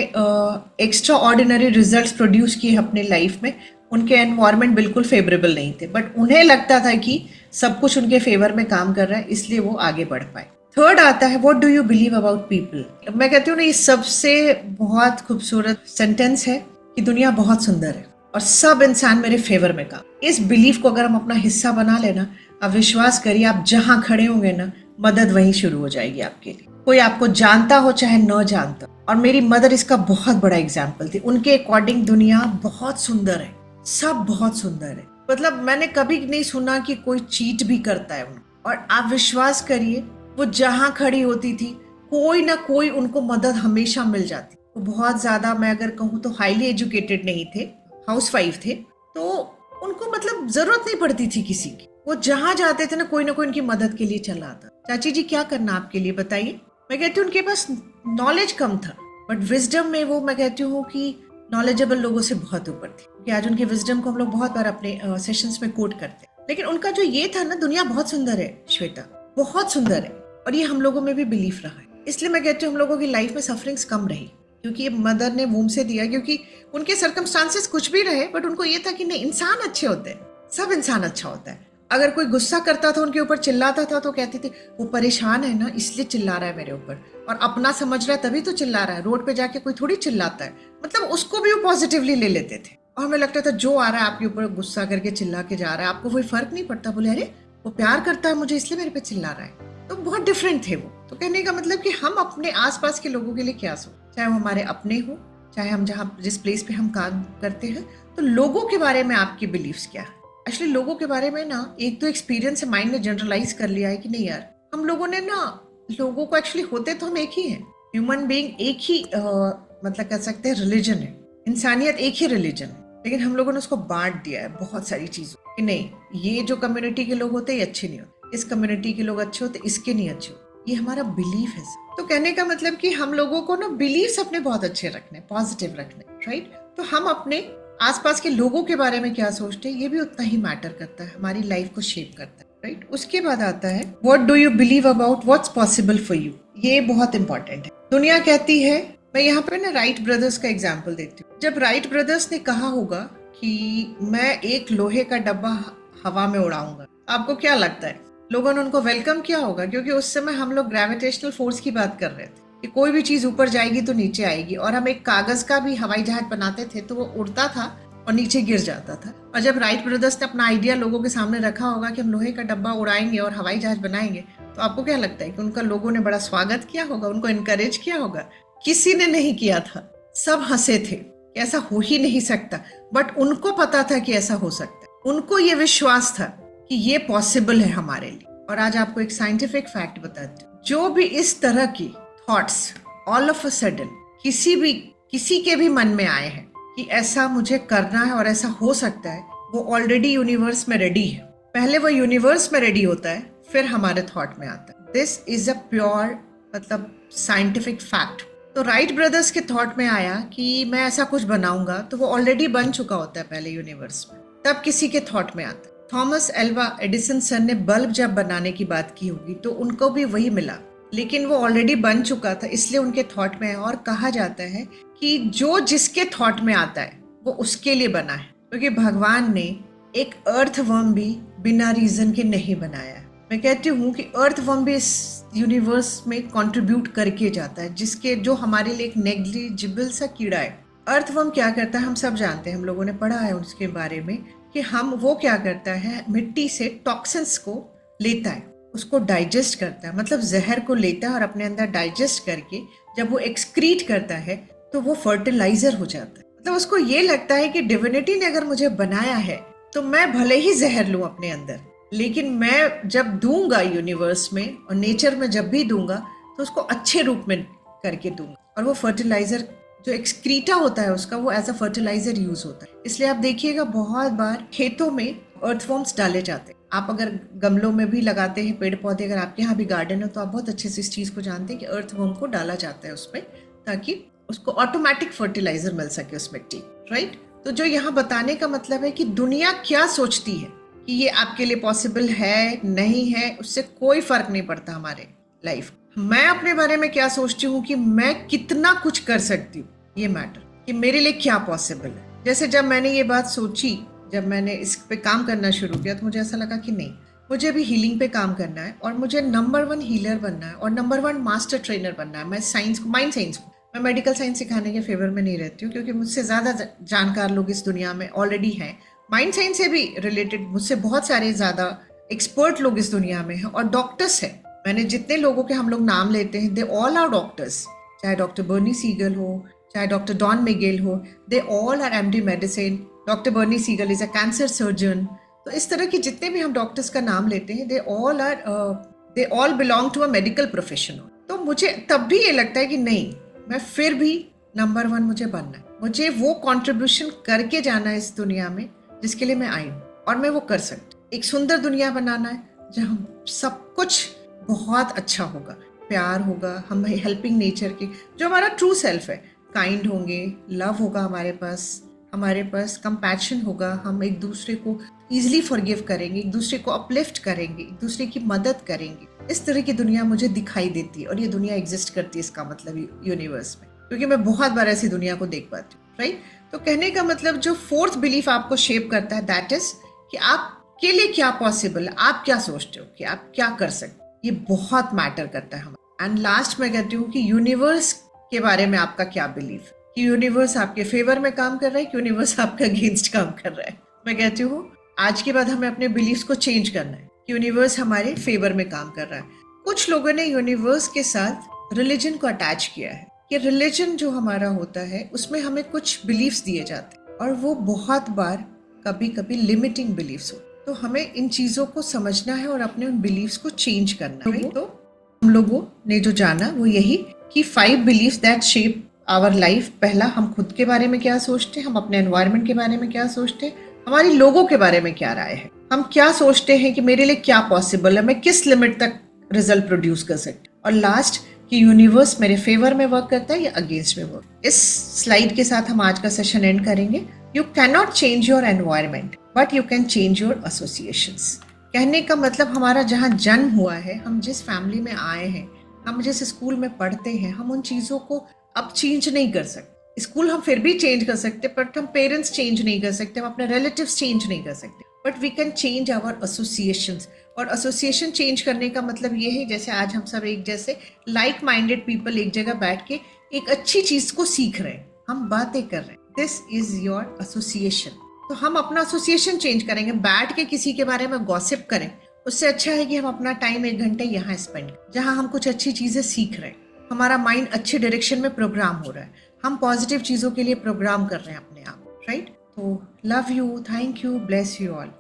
एक्स्ट्रा ऑर्डिनरी रिजल्ट्स प्रोड्यूस किए अपने लाइफ में उनके एनवायरनमेंट बिल्कुल फेवरेबल नहीं थे, बट उन्हें लगता था कि सब कुछ उनके फेवर में काम कर रहा है इसलिए वो आगे बढ़ पाए। थर्ड आता है what do you believe about people. मैं कहती हूँ ना ये सबसे बहुत खूबसूरत सेंटेंस है कि दुनिया बहुत सुंदर है और सब इंसान मेरे फेवर में काम। इस बिलीफ को अगर हम अपना हिस्सा बना लेना, आप विश्वास करिए आप जहां खड़े होंगे ना मदद वहीं शुरू हो जाएगी आपके लिए। कोई आपको जानता हो चाहे न जानता, और मेरी मदर इसका बहुत बड़ा एग्जाम्पल थी। उनके अकॉर्डिंग दुनिया बहुत सुंदर है, सब बहुत सुंदर है। मतलब मैंने कभी नहीं सुना कि कोई चीट भी करता है उनको। और आप विश्वास करिए वो जहां खड़ी होती थी कोई ना कोई उनको मदद हमेशा मिल जाती। वो बहुत ज्यादा मैं अगर कहूँ तो हाईली एजुकेटेड नहीं थे, हाउसवाइफ थे, तो उनको मतलब जरूरत नहीं पड़ती थी किसी की। वो जहां जाते थे ना कोई उनकी मदद के लिए चला आता। चाची जी क्या करना आपके लिए बताइए। मैं कहती हूँ उनके पास नॉलेज कम था बट विजडम में वो मैं कहती हूँ कि नॉलेजेबल लोगों से बहुत ऊपर थी, क्योंकि आज उनके विजडम को हम लोग बहुत बार अपने सेशंस में कोट करते हैं। लेकिन उनका जो ये था ना दुनिया बहुत सुंदर है श्वेता, बहुत सुंदर है, और ये हम लोगों में भी बिलीफ रहा है। इसलिए मैं कहती हूँ हम लोगों की लाइफ में सफरिंग्स कम रही क्योंकि मदर ने वूम से दिया, क्योंकि उनके सर्कमस्टांसेस कुछ भी रहे बट उनको ये था कि नहीं इंसान अच्छे होते हैं, सब इंसान अच्छा होता है। अगर कोई गुस्सा करता था उनके ऊपर चिल्लाता था तो कहते थे वो परेशान है ना इसलिए चिल्ला रहा है मेरे ऊपर, और अपना समझ रहा है तभी तो चिल्ला रहा है। रोड पे जाके कोई थोड़ी चिल्लाता है, मतलब उसको भी वो पॉजिटिवली ले लेते थे। और हमें लगता था जो आ रहा है आपके ऊपर गुस्सा करके चिल्ला के जा रहा है आपको कोई फर्क नहीं पड़ता, बोले अरे वो प्यार करता है मुझे इसलिए मेरे पे चिल्ला रहा है। तो बहुत डिफरेंट थे वो। तो कहने का मतलब कि हम अपने आसपास के लोगों के लिए क्या सोच, चाहे वो हमारे अपने हो चाहे हम जहाँ जिस प्लेस पे हम काम करते हैं, तो लोगों के बारे में आपकी बिलीव्स क्या है। एक्चुअली लोगों के बारे में ना एक तो एक्सपीरियंस है, माइंड ने जनरलाइज कर लिया है कि नहीं यार हम लोगों ने ना लोगों को एक्चुअली होते तो हम एक ही हैं, ह्यूमन बीइंग एक ही मतलब कह सकते हैं रिलीजन है, इंसानियत एक ही रिलीजन है, लेकिन हम लोगों ने उसको बांट दिया है बहुत सारी चीजों कि नहीं ये जो कम्युनिटी के लोग होते हैं ये अच्छे नहीं होते, इस कम्युनिटी के लोग अच्छे होते इसके नहीं अच्छे होते। ये हमारा बिलीफ है। तो कहने का मतलब कि हम लोगों को ना बिलीव्स अपने बहुत अच्छे रखने, पॉजिटिव रखने, राइट। तो हम अपने आसपास के लोगों के बारे में क्या सोचते हैं ये भी उतना ही मैटर करता है, हमारी लाइफ को शेप करता है, राइट। उसके बाद आता है what do you believe about what's possible for you. ये बहुत इंपॉर्टेंट है। दुनिया कहती है, मैं यहाँ पे ना राइट ब्रदर्स का एग्जाम्पल देती हूँ। जब राइट ब्रदर्स ने कहा होगा कि मैं एक लोहे का डब्बा हवा में उड़ाऊंगा, आपको क्या लगता है लोगों ने उनको वेलकम किया होगा? क्योंकि उस समय हम लोग ग्रेविटेशनल फोर्स की बात कर रहे थे कि कोई भी चीज ऊपर जाएगी तो नीचे आएगी, और हम एक कागज का भी हवाई जहाज बनाते थे तो वो उड़ता था और नीचे गिर जाता था। और जब राइट ब्रदर्स ने अपना आइडिया लोगों के सामने रखा होगा कि हम लोहे का डब्बा उड़ाएंगे और हवाई जहाज बनाएंगे, तो आपको क्या लगता है कि उनका लोगों ने बड़ा स्वागत किया होगा, उनको इनकरेज किया होगा? किसी ने नहीं किया था, सब हंसे थे कि ऐसा हो ही नहीं सकता। बट उनको पता था कि ऐसा हो सकता है, उनको ये विश्वास था कि ये पॉसिबल है हमारे लिए। और आज आपको एक साइंटिफिक फैक्ट बताती हूँ, जो भी इस तरह की thoughts all of a sudden किसी के भी मन में आए हैं कि ऐसा मुझे करना है और ऐसा हो सकता है, वो ऑलरेडी यूनिवर्स में रेडी है। पहले वो यूनिवर्स में रेडी होता है, फिर हमारे थॉट में आता है। दिस इज अ प्योर मतलब साइंटिफिक फैक्ट। तो राइट ब्रदर्स के थॉट में आया कि मैं ऐसा कुछ बनाऊंगा, तो वो ऑलरेडी बन चुका होता है पहले यूनिवर्स में, तब किसी के थॉट में आता है। थॉमस एल्वा एडिसन सर ने बल्ब जब बनाने की बात की होगी तो उनको भी वही मिला, लेकिन वो ऑलरेडी बन चुका था, इसलिए उनके थॉट में है। और कहा जाता है कि जो जिसके थॉट में आता है वो उसके लिए बना है, क्योंकि भगवान ने एक अर्थवर्म भी बिना रीजन के नहीं बनाया है। मैं कहती हूँ कि अर्थवर्म भी इस यूनिवर्स में कंट्रीब्यूट करके जाता है, जिसके जो हमारे लिए एक नेग्लिजिबल सा कीड़ा है। अर्थवर्म क्या करता है हम सब जानते हैं, हम लोगों ने पढ़ा है उसके बारे में कि वो क्या करता है, मिट्टी से टॉक्सिन्स को लेता है, उसको डाइजेस्ट करता है, मतलब जहर को लेता है और अपने अंदर डाइजेस्ट करके जब वो एक्सक्रीट करता है तो वो फर्टिलाइजर हो जाता है। मतलब उसको ये लगता है कि डिविनिटी ने अगर मुझे बनाया है तो मैं भले ही जहर लूं अपने अंदर, लेकिन मैं जब दूंगा यूनिवर्स में और नेचर में जब भी दूंगा तो उसको अच्छे रूप में करके दूंगा। और वो फर्टिलाइजर जो एक्सक्रीटा होता है उसका, वो एज अ फर्टिलाइजर यूज होता है। इसलिए आप देखिएगा बहुत बार खेतों में अर्थवर्म्स डाले जाते हैं। आप अगर गमलों में भी लगाते हैं पेड़ पौधे, अगर आपके यहाँ भी गार्डन है तो आप बहुत अच्छे से इस चीज को जानते हैं कि अर्थवर्म को डाला जाता है उसमें, ताकि उसको ऑटोमेटिक फर्टिलाइजर मिल सके उस मिट्टी, राइट। तो जो यहाँ बताने का मतलब है कि दुनिया क्या सोचती है कि ये आपके लिए पॉसिबल है नहीं है, उससे कोई फर्क नहीं पड़ता हमारे लाइफ। मैं अपने बारे में क्या सोचती हूँ कि मैं कितना कुछ कर सकती हूँ, ये मैटर, कि मेरे लिए क्या पॉसिबल है। जैसे जब मैंने ये बात सोची, जब मैंने इस पे काम करना शुरू किया, तो मुझे ऐसा लगा कि नहीं, मुझे भी हीलिंग पे काम करना है और मुझे नंबर 1 हीलर बनना है और नंबर 1 मास्टर ट्रेनर बनना है। मैं साइंस को, माइंड साइंस को, मैं मेडिकल साइंस सिखाने के फेवर में नहीं रहती हूँ, क्योंकि मुझसे ज़्यादा जानकार लोग इस दुनिया में ऑलरेडी हैं। माइंड साइंस से भी रिलेटेड मुझसे बहुत सारे ज़्यादा एक्सपर्ट लोग इस दुनिया में हैं और डॉक्टर्स हैं। मैंने जितने लोगों के हम लोग नाम लेते हैं, दे ऑल आर डॉक्टर्स। चाहे डॉक्टर बर्नी सीगल हो, चाहे डॉक्टर डॉन मिगेल हो, they all are MD medicine. Doctor Bernie Siegel is a cancer surgeon. तो इस तरह के जितने भी हम डॉक्टर्स का नाम लेते हैं, they all belong to a medical profession. तो मुझे तब भी ये लगता है कि नहीं, मैं फिर भी नंबर 1 मुझे बनना है, मुझे वो कंट्रीब्यूशन करके जाना है इस दुनिया में जिसके लिए मैं आई हूँ, और मैं वो कर सकती हूँ। एक सुंदर दुनिया बनाना है जहाँ सब कुछ बहुत अच्छा होगा, प्यार होगा, हम हेल्पिंग नेचर के, जो हमारा ट्रू सेल्फ है, काइंड होंगे, लव होगा हमारे पास कंपैशन होगा, हम एक दूसरे को इजीली फॉरगिव करेंगे, एक दूसरे को अपलिफ्ट करेंगे, एक दूसरे की मदद करेंगे। इस तरह की दुनिया मुझे दिखाई देती है, और ये दुनिया एग्जिस्ट करती है, इसका मतलब यूनिवर्स में, क्योंकि मैं बहुत बार ऐसी दुनिया को देख पाती हूँ, राइट। तो कहने का मतलब जो 4th बिलीफ आपको शेप करता है, दैट इज कि आपके लिए क्या पॉसिबल है, आप क्या सोचते हो कि आप क्या कर सकते, ये बहुत मैटर करता है हमारा। एंड लास्ट मैं कहती हूँ कि यूनिवर्स के बारे में आपका क्या बिलीफ, कि यूनिवर्स आपके फेवर में काम कर रहा है कि यूनिवर्स आपके अगेंस्ट काम कर रहा है। मैं कहती हूँ आज के बाद हमें अपने बिलीफ्स को चेंज करना है कि यूनिवर्स हमारे फेवर में काम कर रहा है। कुछ लोगों ने यूनिवर्स के साथ रिलीजन को अटैच किया है कि रिलीजन जो हमारा होता है उसमें हमें कुछ बिलीफ्स दिए जाते हैं, और वो बहुत बार कभी कभी लिमिटिंग बिलीफ्स हो। तो हमें इन चीजों को समझना है और अपने उन बिलीफ्स को चेंज करना है। तो हम लोगों ने जो जाना वो यही कि 5 beliefs that shape our life. पहला, हम खुद के बारे में क्या सोचते हैं, हम अपने एनवायरनमेंट के बारे में क्या सोचते हैं, हमारी लोगों के बारे में क्या राय है, हम क्या सोचते हैं कि मेरे लिए क्या पॉसिबल है, मैं किस लिमिट तक रिजल्ट प्रोड्यूस कर सकती हूँ, और लास्ट कि यूनिवर्स मेरे फेवर में वर्क करता है या अगेंस्ट में वर्क। इस स्लाइड के साथ हम आज का सेशन एंड करेंगे। You can not change your environment but you can change your associations. कहने का मतलब हमारा जहाँ जन्म हुआ है, हम जिस फैमिली में आए हैं, हम जिस स्कूल में पढ़ते हैं, हम उन चीजों को अब चेंज नहीं कर सकते। स्कूल हम फिर भी चेंज कर सकते, बट हम पेरेंट्स चेंज नहीं कर सकते, हम अपने रिलेटिव्स चेंज नहीं कर सकते, but we can change our associations. और एसोसिएशन चेंज करने का मतलब ये है, जैसे आज हम सब एक जैसे लाइक माइंडेड पीपल एक जगह बैठ के एक अच्छी चीज को सीख रहे हैं, हम बातें कर रहे हैं, दिस इज योर एसोसिएशन। तो हम अपना एसोसिएशन चेंज करेंगे। बैठ के किसी के बारे में गॉसिप करें, उससे अच्छा है कि हम अपना टाइम 1 घंटे यहाँ स्पेंड, जहाँ हम कुछ अच्छी चीजें सीख रहे हैं, हमारा माइंड अच्छे डायरेक्शन में प्रोग्राम हो रहा है, हम पॉजिटिव चीजों के लिए प्रोग्राम कर रहे हैं अपने आप, राइट? तो love you, thank you, bless you all.